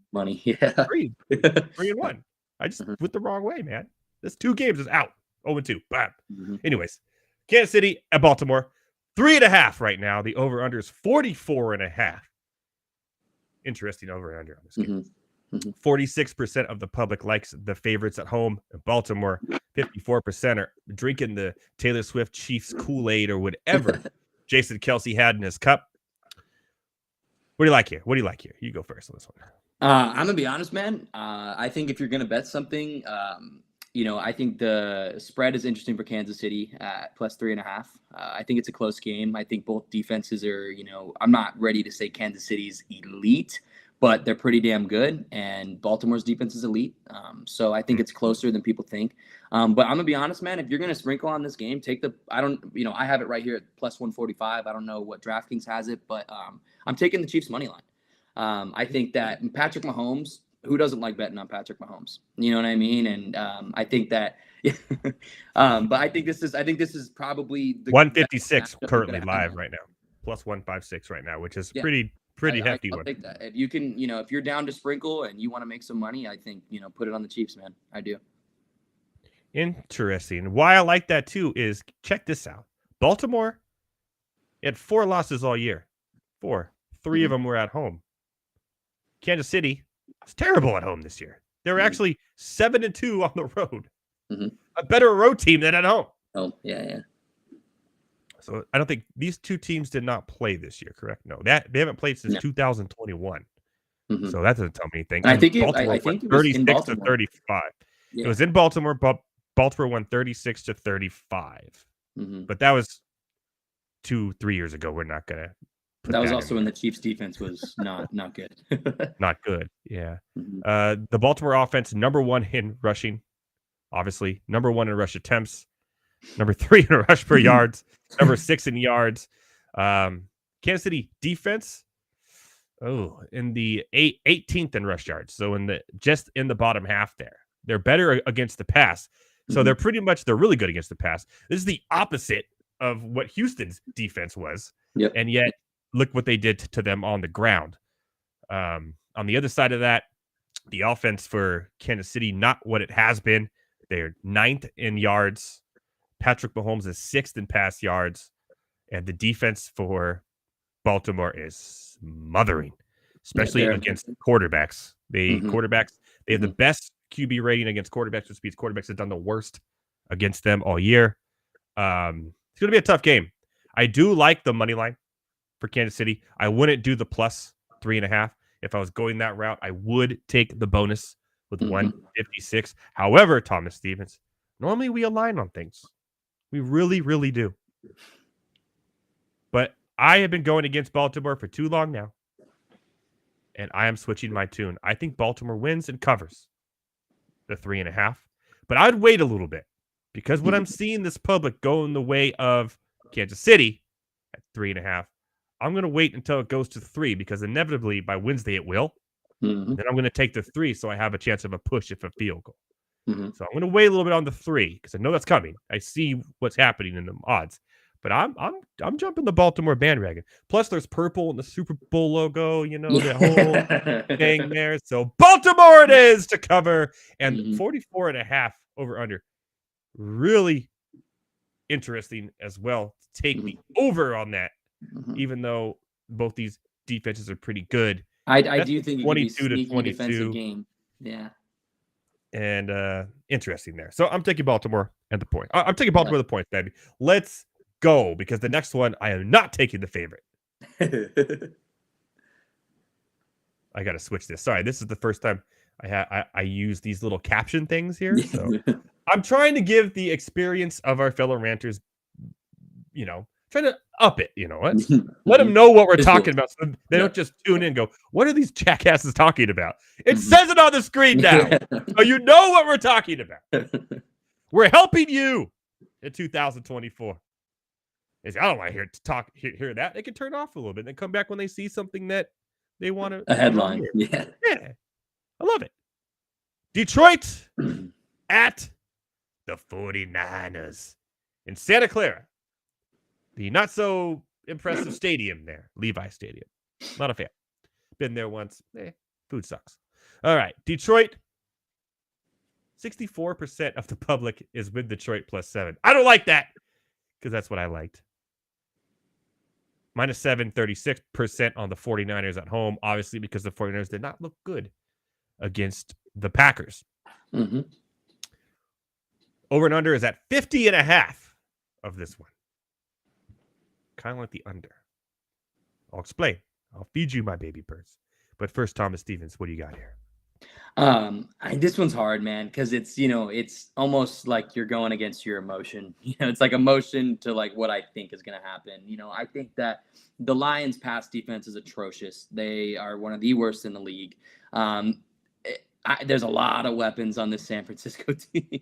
I just went the wrong way, man. This 2 games is out. 0-2. Bam. Anyways, Kansas City at Baltimore, 3.5 right now. The over/under is 44.5. Interesting over/under on this game. 46% of the public likes the favorites at home. In Baltimore, 54% are drinking the Taylor Swift Chiefs Kool-Aid or whatever Jason Kelce had in his cup. What do you like here? You go first on this one. I'm going to be honest, man. I think if you're going to bet something, I think the spread is interesting for Kansas City at +3.5. I think it's a close game. I think both defenses are, I'm not ready to say Kansas City's elite, but they're pretty damn good. And Baltimore's defense is elite. So I think it's closer than people think. But I'm going to be honest, man, if you're going to sprinkle on this game, I have it right here at +145. I don't know what DraftKings has it, but I'm taking the Chiefs money line. I think that Patrick Mahomes, who doesn't like betting on Patrick Mahomes? You know what I mean? And I think that, but I think this is probably the 156 currently live right now, +156 right now, which is pretty hefty. I'll take that. If you can, if you're down to sprinkle and you want to make some money, I think, put it on the Chiefs, man. I do. Interesting. Why I like that too is check this out. Baltimore had 4 losses all year. 4. 3 of them were at home. Kansas City was terrible at home this year. They were actually 7-2 on the road. A better road team than at home. Oh, yeah. So I don't think these 2 teams did not play this year, correct? No, they haven't played since 2021. So that doesn't tell me anything. I think Baltimore went 36-35. Yeah. It was in Baltimore, but Baltimore won 36-35. But that was 2-3 years ago. We're not gonna. That was also when the Chiefs defense was not good. Not good. Yeah. The Baltimore offense, number 1 in rushing, obviously. Number 1 in rush attempts. Number 3 in rush per yards. Number 6 in yards. Kansas City defense. In the 18th in rush yards. So just in the bottom half there. They're better against the pass. So they're really good against the pass. This is the opposite of what Houston's defense was. Yep. And yet, look what they did to them on the ground. On the other side of that, the offense for Kansas City, not what it has been. They're 9th in yards. Patrick Mahomes is 6th in pass yards. And the defense for Baltimore is smothering, especially against quarterbacks. They have the best QB rating against quarterbacks, which means quarterbacks have done the worst against them all year. It's going to be a tough game. I do like the money line for Kansas City. I wouldn't do the +3.5. If I was going that route, I would take the bonus with 156. However, Thomas Stevens, normally we align on things. We really, really do. But I have been going against Baltimore for too long now. And I am switching my tune. I think Baltimore wins and covers the 3.5. But I'd wait a little bit because when I'm seeing this public going the way of Kansas City at 3.5, I'm going to wait until it goes to 3 because inevitably by Wednesday it will. Then I'm going to take the 3 so I have a chance of a push if a field goal. So I'm going to wait a little bit on the 3 because I know that's coming. I see what's happening in the odds. But I'm jumping the Baltimore bandwagon. Plus, there's purple in the Super Bowl logo, the whole thing there. So Baltimore it is to cover. And 44.5 over under. Really interesting as well. Take the over on that, even though both these defenses are pretty good. I do think 22 to 22 defensive game. Yeah. And interesting there. So I'm taking Baltimore and the point. I'm taking Baltimore the points, baby. Let's go, because the next one I am not taking the favorite. I gotta switch this. Sorry, this is the first time I use these little caption things here. So I'm trying to give the experience of our fellow ranters, trying to up it. You know what? Let them know what we're talking about, so they don't just tune in and go, "What are these jackasses talking about?" It says it on the screen now, so you know what we're talking about. We're helping you in 2024. I don't want to hear that. They can turn off a little bit and then come back when they see something that they want to. A headline. Yeah. I love it. Detroit at the 49ers in Santa Clara. The not so impressive stadium there, Levi Stadium. Not a fan. Been there once. Food sucks. All right. Detroit. 64% of the public is with Detroit +7. I don't like that because that's what I liked. -7, 36% on the 49ers at home, obviously because the 49ers did not look good against the Packers. Over and under is at 50.5 of this one. Kind of like the under. I'll explain. I'll feed you my baby birds. But first, Thomas Stevens, what do you got here? This one's hard, man, because it's almost like you're going against your emotion. It's like emotion to like what I think is going to happen. I think that the Lions' pass defense is atrocious. They are one of the worst in the league. There's a lot of weapons on this San Francisco team,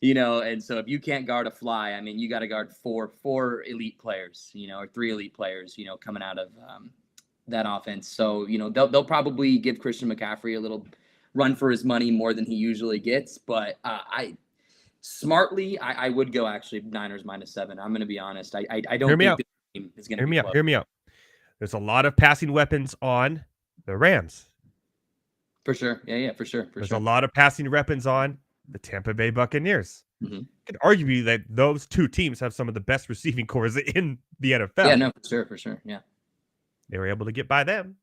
and so if you can't guard a fly, I mean, you got to guard four elite players, or 3 elite players, coming out of that offense. So, they'll probably give Christian McCaffrey a little run for his money more than he usually gets. But I would go actually Niners -7. I'm going to be honest. I don't think the team is going to Hear me out. There's a lot of passing weapons on the Rams. For sure. Yeah, for sure. There's a lot of passing weapons on the Tampa Bay Buccaneers. You could argue that those two teams have some of the best receiving cores in the NFL. Yeah, no, for sure. Yeah. They were able to get by them.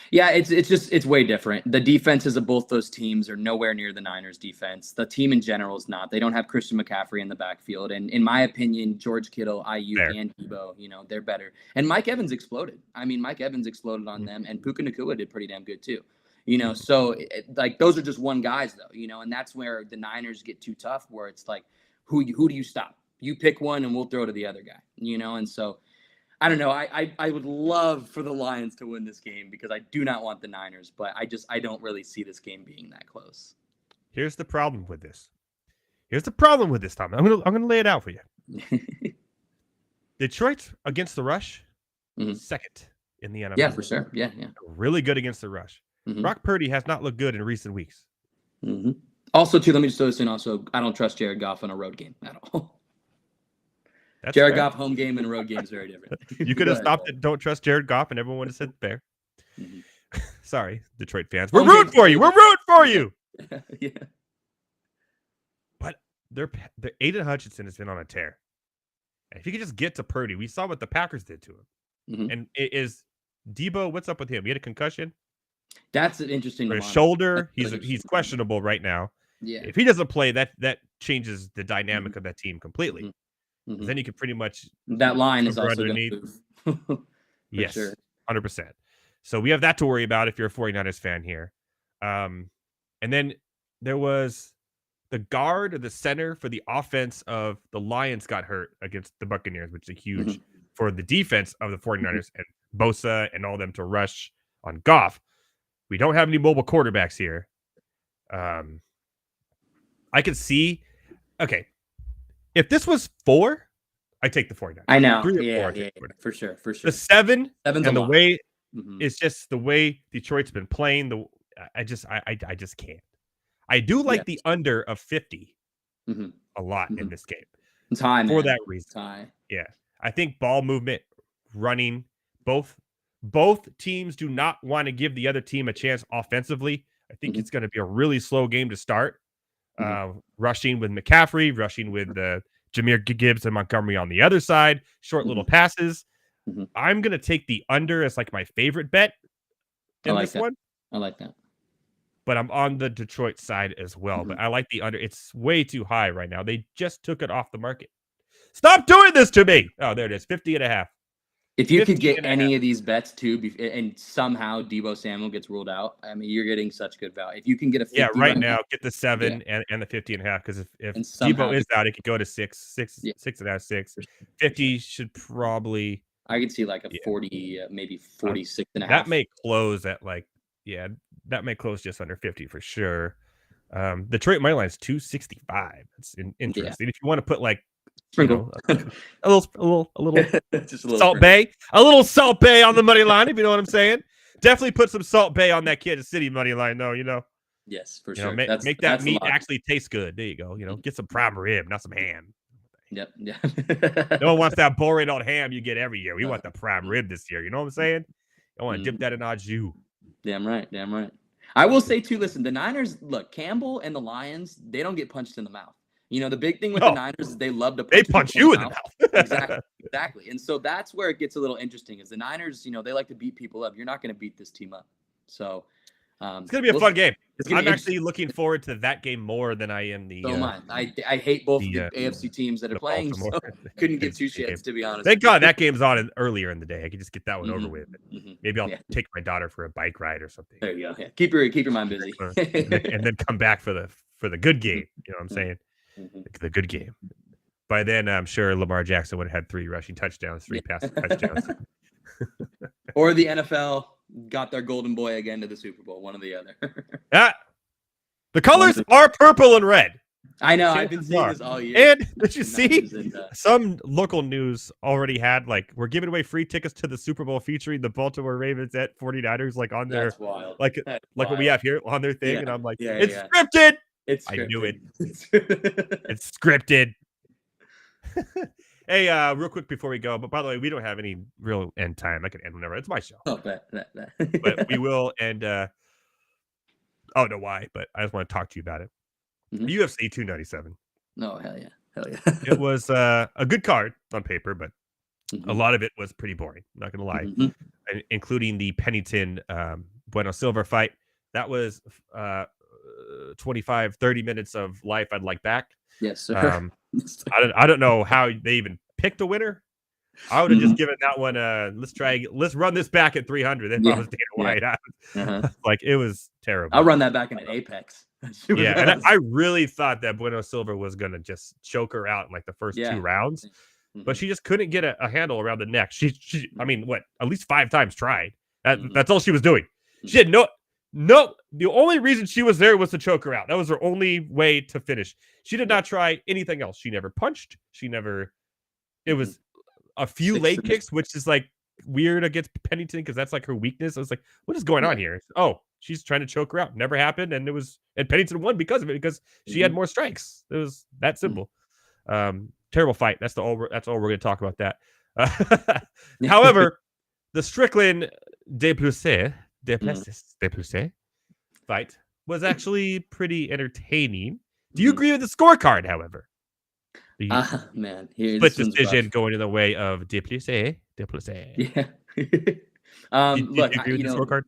Yeah, it's way different. The defenses of both those teams are nowhere near the Niners defense. The team in general is not. They don't have Christian McCaffrey in the backfield. And in my opinion, George Kittle, Ayuk, and Debo, they're better. And Mike Evans exploded. I mean, Mike Evans exploded on them, and Puka Nacua did pretty damn good too. So like those are just one guys though, and that's where the Niners get too tough, where it's like, who do you stop? You pick one and we'll throw to the other guy, and so I don't know. I would love for the Lions to win this game because I do not want the Niners, but I don't really see this game being that close. Here's the problem with this. Tom. I'm gonna lay it out for you. Detroit against the rush, second in the NFL. Yeah, for sure. Yeah. Really good against the rush. Brock Purdy has not looked good in recent weeks. Also, too, let me just throw this in. Also, I don't trust Jared Goff in a road game at all. That's Jared fair. Goff home game and road game is very different. You could have stopped it. Don't trust Jared Goff, and everyone would have said fair. Sorry, Detroit fans. We're rooting for you. We're rooting for you. Yeah. But their Aiden Hutchinson has been on a tear. And if you could just get to Purdy, we saw what the Packers did to him. And it is Debo. What's up with him? He had a concussion. That's an interesting. His shoulder. He's questionable right now. Yeah. If he doesn't play, that changes the dynamic of that team completely. Then you can pretty much that line is also going to move. Yes, sure. 100%. So we have that to worry about if you're a 49ers fan here. And then there was the guard or the center for the offense of the Lions got hurt against the Buccaneers, which is huge for the defense of the 49ers and Bosa and all them to rush on Goff. We don't have any mobile quarterbacks here. I could see. Okay. If this was 4, I take the 49ers. I know. 3 or yeah, 4, yeah, for sure. The 7 Seven's and a the lot. way it's just the way Detroit's been playing. I just can't. I do like the under of 50 a lot in this game. It's high, for man. that reason. It's high. Yeah, I think ball movement, running, both teams do not want to give the other team a chance offensively. I think it's going to be a really slow game to start. Rushing with McCaffrey, rushing with Jahmyr Gibbs and Montgomery on the other side, short little passes. I'm going to take the under as like my favorite bet in this one. I like that. But I'm on the Detroit side as well. But I like the under. It's way too high right now. They just took it off the market. Stop doing this to me. Oh, there it is. 50.5. If you could get 15.5. any of these bets too, and somehow Deebo Samuel gets ruled out, I mean, you're getting such good value. If you can get a 50 right now, get the 7 and the 50.5, because if Deebo is out, it could go to 6.5, 6. 50 should probably. I could see like a 40, maybe 46.5. That may close at that may close just under 50 for sure. The Detroit money line is 265. It's interesting. If you want to put like sprinkle a little just a little Salt Bay, a little Salt Bay on the money line, if you know what I'm saying. Definitely put some Salt Bay on that Kansas City money line, though. Yes, for sure. Make that meat actually taste good. There you go. Get some prime rib, not some ham. Yep. Yeah. No one wants that boring old ham you get every year. We want the prime rib this year. You know what I'm saying? I want to dip that in au jus. Damn right. I will say too, listen, the Niners, look, Campbell and the Lions, they don't get punched in the mouth. The big thing with the Niners is they love to punch you in the mouth. Exactly. And so that's where it gets a little interesting is the Niners, they like to beat people up. You're not going to beat this team up. So it's going to be a fun game. I'm actually looking forward to that game more than I am the. So I hate both the AFC teams that are playing. So couldn't give two shits, to be honest. Thank God that game's on earlier in the day. I could just get that one over with. Maybe I'll take my daughter for a bike ride or something. There you go. Yeah. Keep your mind busy, and then come back for the good game. You know what I'm saying? The good game. By then, I'm sure Lamar Jackson would have had 3 rushing touchdowns, 3 passing touchdowns. Or the NFL got their golden boy again to the Super Bowl, one or the other. The colors are purple and red. I know. I've been seeing this all year. And did you see some local news already had we're giving away free tickets to the Super Bowl featuring the Baltimore Ravens at 49ers on their like what we have here on their thing, and I'm like, it's scripted. It's scripted. I knew it. It's scripted. Hey, real quick before we go, but by the way, we don't have any real end time. I can end whenever. It's my show. Oh, but we will end. I don't know why, but I just want to talk to you about it. UFC 297. Oh, hell yeah. It was a good card on paper, but a lot of it was pretty boring. I'm not going to lie, including the Pennington Bueno Silva fight. That was 25-30 mintes of life I'd like back. Yes, sir. I don't know how they even picked a winner. I would have just given that one let's run this back at 300. If I was Dana White. It was terrible. I'll run that back in an Apex. And I really thought that Bueno Silva was gonna just choke her out in the first 2 rounds, but she just couldn't get a handle around the neck. She at least 5 times tried. That's all she was doing. She had no, the only reason she was there was to choke her out. That was her only way to finish. She did not try anything else. She never punched. It was a few leg kicks, which is weird against Pennington because that's her weakness. I was like, what is going on here? Oh, she's trying to choke her out. Never happened. And Pennington won because of it, because she had more strikes. It was that simple. Terrible fight. That's all we're going to talk about that. However, the Strickland Duplessis fight was actually pretty entertaining. Do you agree with the scorecard, however? Man, split decision going in the way of Duplessis. Yeah. Look, you agree with the scorecard?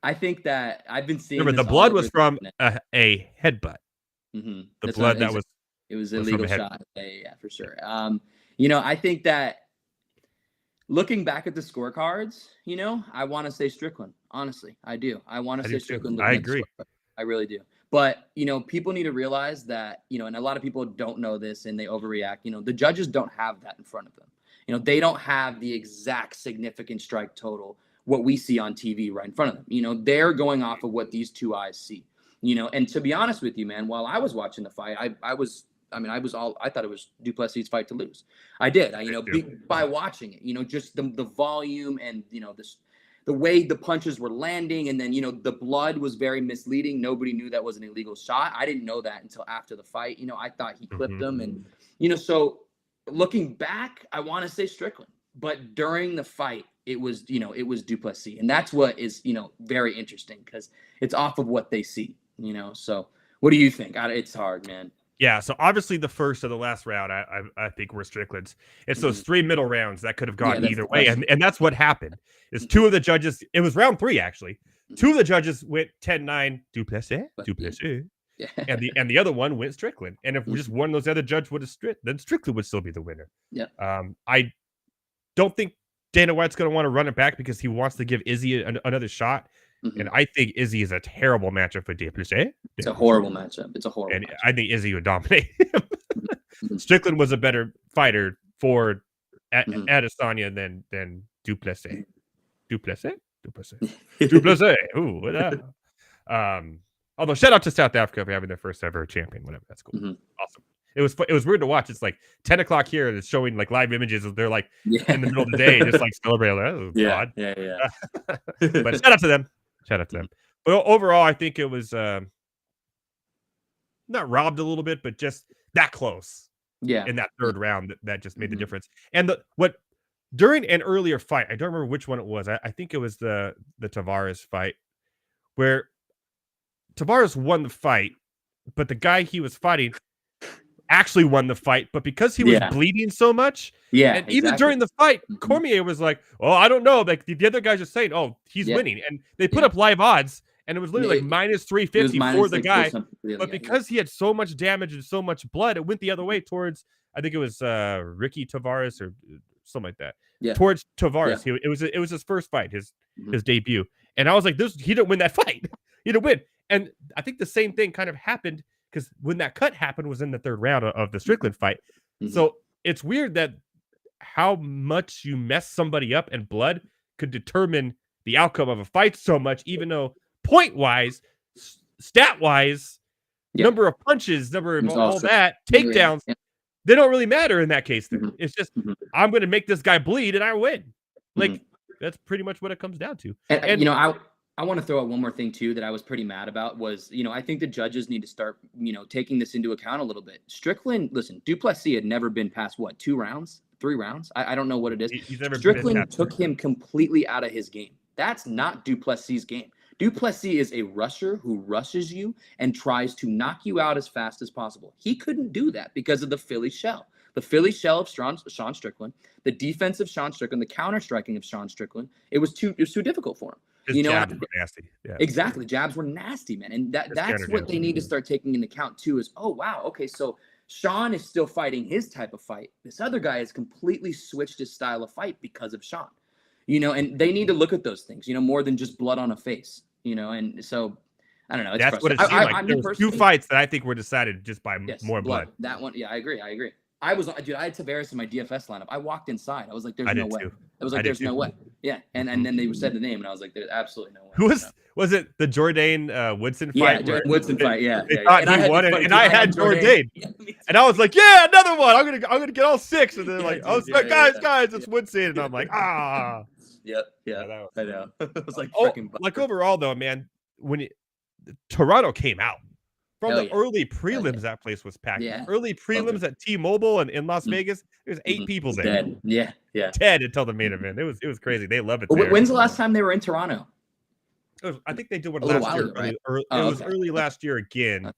I think that I've been seeing. Remember, the blood was from a headbutt. The blood that was. It was a illegal shot. Yeah, for sure. I think that looking back at the scorecards, I want to say Strickland. Honestly, I do. I want to say Strickland. I agree. I really do. But, people need to realize that, and a lot of people don't know this and they overreact. The judges don't have that in front of them. They don't have the exact significant strike total, what we see on TV right in front of them. They're going off of what these 2 eyes see, and to be honest with you, man, while I was watching the fight, I thought it was Duplessis' fight to lose. I did, by watching it, just the volume and, the way the punches were landing, and then, the blood was very misleading. Nobody knew that was an illegal shot. I didn't know that until after the fight. I thought he clipped him, and, so looking back, I want to say Strickland, but during the fight, it was Duplessis. And that's what is, very interesting because it's off of what they see, so what do you think? It's hard, man. Yeah, so obviously the first of the last round, I think were Strickland's. It's those 3 middle rounds that could have gone either way, and that's what happened. Is 2 of the judges? It was round 3 actually. 2 of the judges went 10-9 Duplessis, and the other one went Strickland. And if just one of those other judges would have then Strickland would still be the winner. Yeah. I don't think Dana White's going to want to run it back because he wants to give Izzy another shot. Mhm. And I think Izzy is a terrible matchup for Duplessis. It's a horrible matchup. It's a horrible And matchup. I think Izzy would dominate him. Strickland was a better fighter for Adesanya than Duplessis. Duplessis? Ooh, what up? Although shout out to South Africa for having their first ever champion. Whatever, that's cool. Awesome. It was weird to watch. It's like 10 o'clock here, and it's showing like live images of they're like in the middle of the day, just like celebrating. Oh, God. Yeah. But shout out to them. But overall, I think it was not robbed a little bit, but just that close. Yeah. In that third round, that just made the difference. And during an earlier fight, I don't remember which one it was. I think it was the Tavares fight where Tavares won the fight, but the guy he was fighting actually won the fight. But because he was bleeding so much, and even during the fight, Cormier was like, "Oh, I don't know." Like the other guys are saying, "Oh, he's winning," and they put up live odds, and it was literally like minus 350 for the guy. But because he had so much damage and so much blood, it went the other way towards. I think it was Ricky Tavares or something like that. Yeah. Towards Tavares, it was his first fight, his debut, and I was like, he didn't win that fight. He didn't win, and I think the same thing kind of happened because when that cut happened was in the third round of the Strickland fight. So it's weird that how much you mess somebody up and blood could determine the outcome of a fight so much, even though point wise, stat wise, number of punches, number of all that, takedowns. They don't really matter in that case. It's just I'm going to make this guy bleed and I win. Like that's pretty much what it comes down to. And I want to throw out one more thing too that I was pretty mad about was I think the judges need to start taking this into account a little bit. Strickland, listen, Duplessis had never been past 3 rounds. I don't know what it is. Strickland took him completely out of his game. That's not Duplessis' game. Duplessis is a rusher who rushes you and tries to knock you out as fast as possible. He couldn't do that because of the Philly shell. The Philly shell of Sean Strickland, the defense of Sean Strickland, the counter striking of Sean Strickland. It was too difficult for him. His jabs were nasty. Yeah. Exactly. Jabs were nasty, man. And that's what they need to start taking into account too is, oh, wow. Okay, so Sean is still fighting his type of fight. This other guy has completely switched his style of fight because of Sean. And they need to look at those things, more than just blood on a face. And so I don't know. That's what it seemed like. There was 2 fights that I think were decided just by more blood. That one, I agree. I had Tavares in my DFS lineup. I walked inside. I was like, "There's no way." I was like, "There's no way." Yeah, and then they said the name, and I was like, "There's absolutely no way." Who was it? The Jourdain Woodson fight? Yeah, Woodson fight. Yeah, they thought he won it, and I had Jourdain, and I was like, "Yeah, another one. I'm gonna get all 6." And they're like, "Oh, guys, it's Woodson," and I'm like, "Ah." Yep. Yeah, I know. It was like like overall though, man, when Toronto came out from the early prelims, that place was packed. Yeah. Early prelims at T-Mobile and in Las Vegas, there's 8 people there. Dead. Yeah. Dead until the main event. It was crazy. They love it. When's the last time they were in Toronto? I think they did one last year. Right? It was early last year again.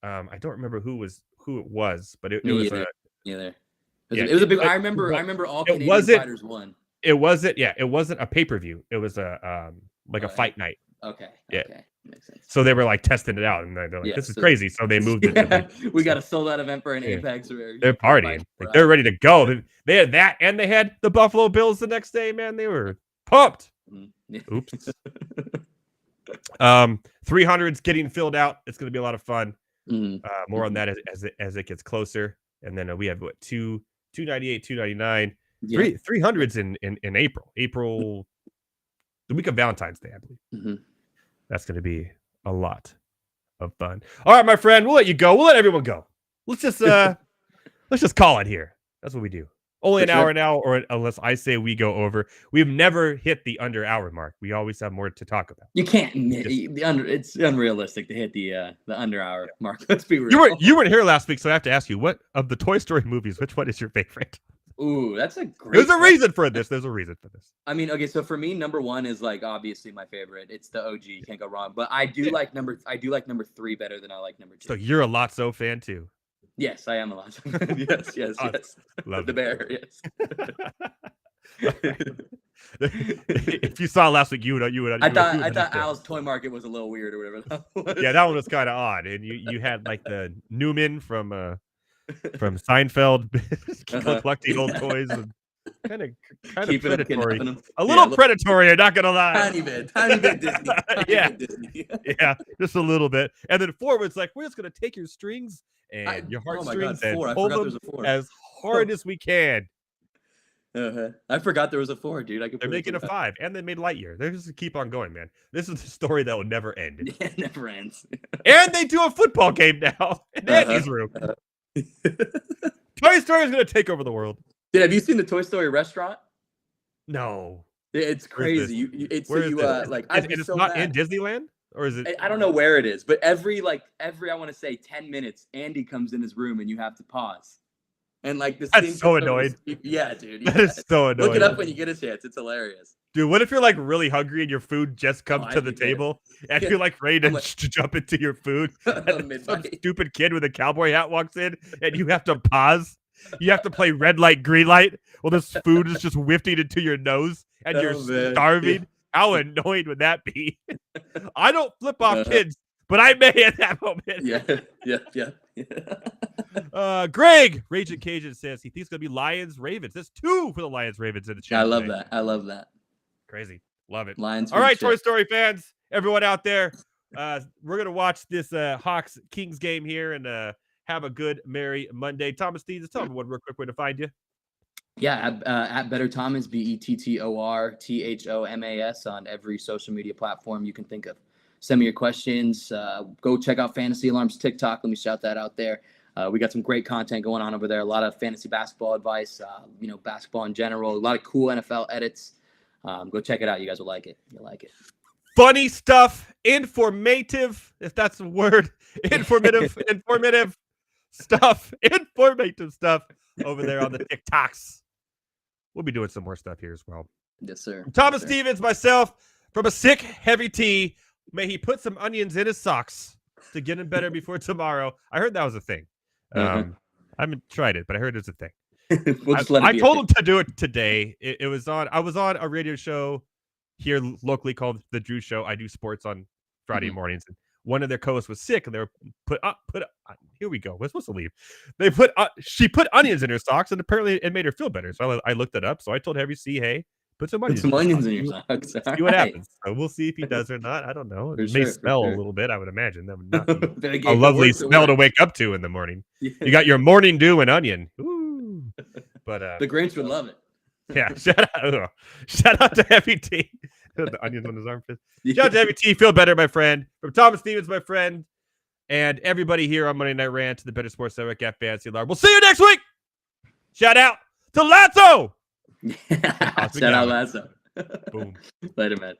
I don't remember who it was, but it was either. It was a big. I remember all Canadian fighters won. It wasn't a pay-per-view. It was a fight night. Okay. Yeah. Okay. Makes sense. So they were like testing it out, and they're like, "This is crazy." So they moved it. We got a sold-out event for an Apex. They're partying. They're ready to go. They had that, and they had the Buffalo Bills the next day. Man, they were pumped. Oops. 300's getting filled out. It's going to be a lot of fun. More on that as it gets closer. And then we have 298, 299, 300's in April, the week of Valentine's Day, I believe. That's going to be a lot of fun. All right, my friend, we'll let you go. We'll let everyone go. Let's just call it here. That's what we do. Only an hour now, or unless I say we go over. We've never hit the under hour mark. We always have more to talk about. You can't. It's unrealistic to hit the under hour mark. Let's be real. You weren't here last week, so I have to ask you, what of the Toy Story movies, which one is your favorite? Ooh, that's a great. There's a reason for this. I mean, okay, so for me, number 1 is like obviously my favorite. It's the OG. Can't go wrong. But I do like number 3 better than I like number 2. So you're a Lotso fan too. Yes, I am a Lotso. yes. Love the bear. Yes. If you saw last week, you would. I thought Al's Toy Market was a little weird or whatever that was. Yeah, that one was kind of odd, and you had like the Newman from Seinfeld collecting old toys. Kind of Keeping him, predatory. kidnapping him. A little predatory, I'm not gonna lie. Tiny bit Disney. Yeah. Bit Disney. Yeah, just a little bit. And then 4 was like, we're just gonna take your strings and your heartstrings and 4. I pull forgot there them was a 4. as hard as we can. I forgot there was a 4, dude. They're making a 5, and they made Lightyear. They're just keep on going, man. This is a story that will never end. It never ends. And they do a football game now in Andy's room. Toy Story is gonna take over the world. Dude, have you seen the Toy Story restaurant? No, It's crazy. It's like it's not in Disneyland, or is it? I don't know where it is, but every I want to say 10 minutes, Andy comes in his room and you have to pause. And like this. That's so annoying. Yeah, dude. That is so annoying. Look it up when you get a chance. It's hilarious. Dude, what if you're like really hungry and your food just comes to the table and you're like ready to jump into your food? And some stupid kid with a cowboy hat walks in and you have to pause. You have to play red light, green light. Well, this food is just wafting into your nose and you're starving. Yeah. How annoying would that be? I don't flip off kids, but I may at that moment. Yeah. Greg, Raging Cajun says he thinks it's going to be Lions, Ravens. That's 2 for the Lions, Ravens in the chat. I love that. Crazy. Love it. Lions. All right, Toy Story fans, everyone out there, we're going to watch this Hawks Kings game here and have a good, merry Monday. Thomas Stevens, tell me one real quick way to find you. Yeah, at Better Thomas, BettorThomas on every social media platform you can think of. Send me your questions. Go check out Fantasy Alarms TikTok. Let me shout that out there. We got some great content going on over there. A lot of fantasy basketball advice, basketball in general. A lot of cool NFL edits. Go check it out. You guys will like it. You'll like it. Funny stuff, informative, if that's a word. Informative stuff over there on the TikToks. We'll be doing some more stuff here as well. Yes, sir. Thomas Stevens, myself, from a sick, heavy T. May he put some onions in his socks to get him better before tomorrow. I heard that was a thing. I haven't tried it, but I heard it's a thing. I told him to do it today. I was on a radio show here locally called The Drew Show. I do sports on Friday mornings. And one of their co-hosts was sick, and they were put here we go. We're supposed to leave. She put onions in her socks, and apparently it made her feel better. So I looked it up. So I told Heavy C, hey, put some onions in your socks. See what happens. So we'll see if he does or not. I don't know. It may smell a little bit, I would imagine. That would not be a lovely smell to wake up to in the morning. Yeah. You got your morning dew and onion. Ooh. But the Grinch would love it. Yeah, shout out to Heavy T. The onions on his armpit. Shout out to Heavy T. Feel better, my friend. From Thomas Stevens, my friend, and everybody here on Monday Night Rants, the Better Sports Network at Fantasy Alarm. We'll see you next week. Shout out to Lasso. Shout out Lasso. Boom. Later, man.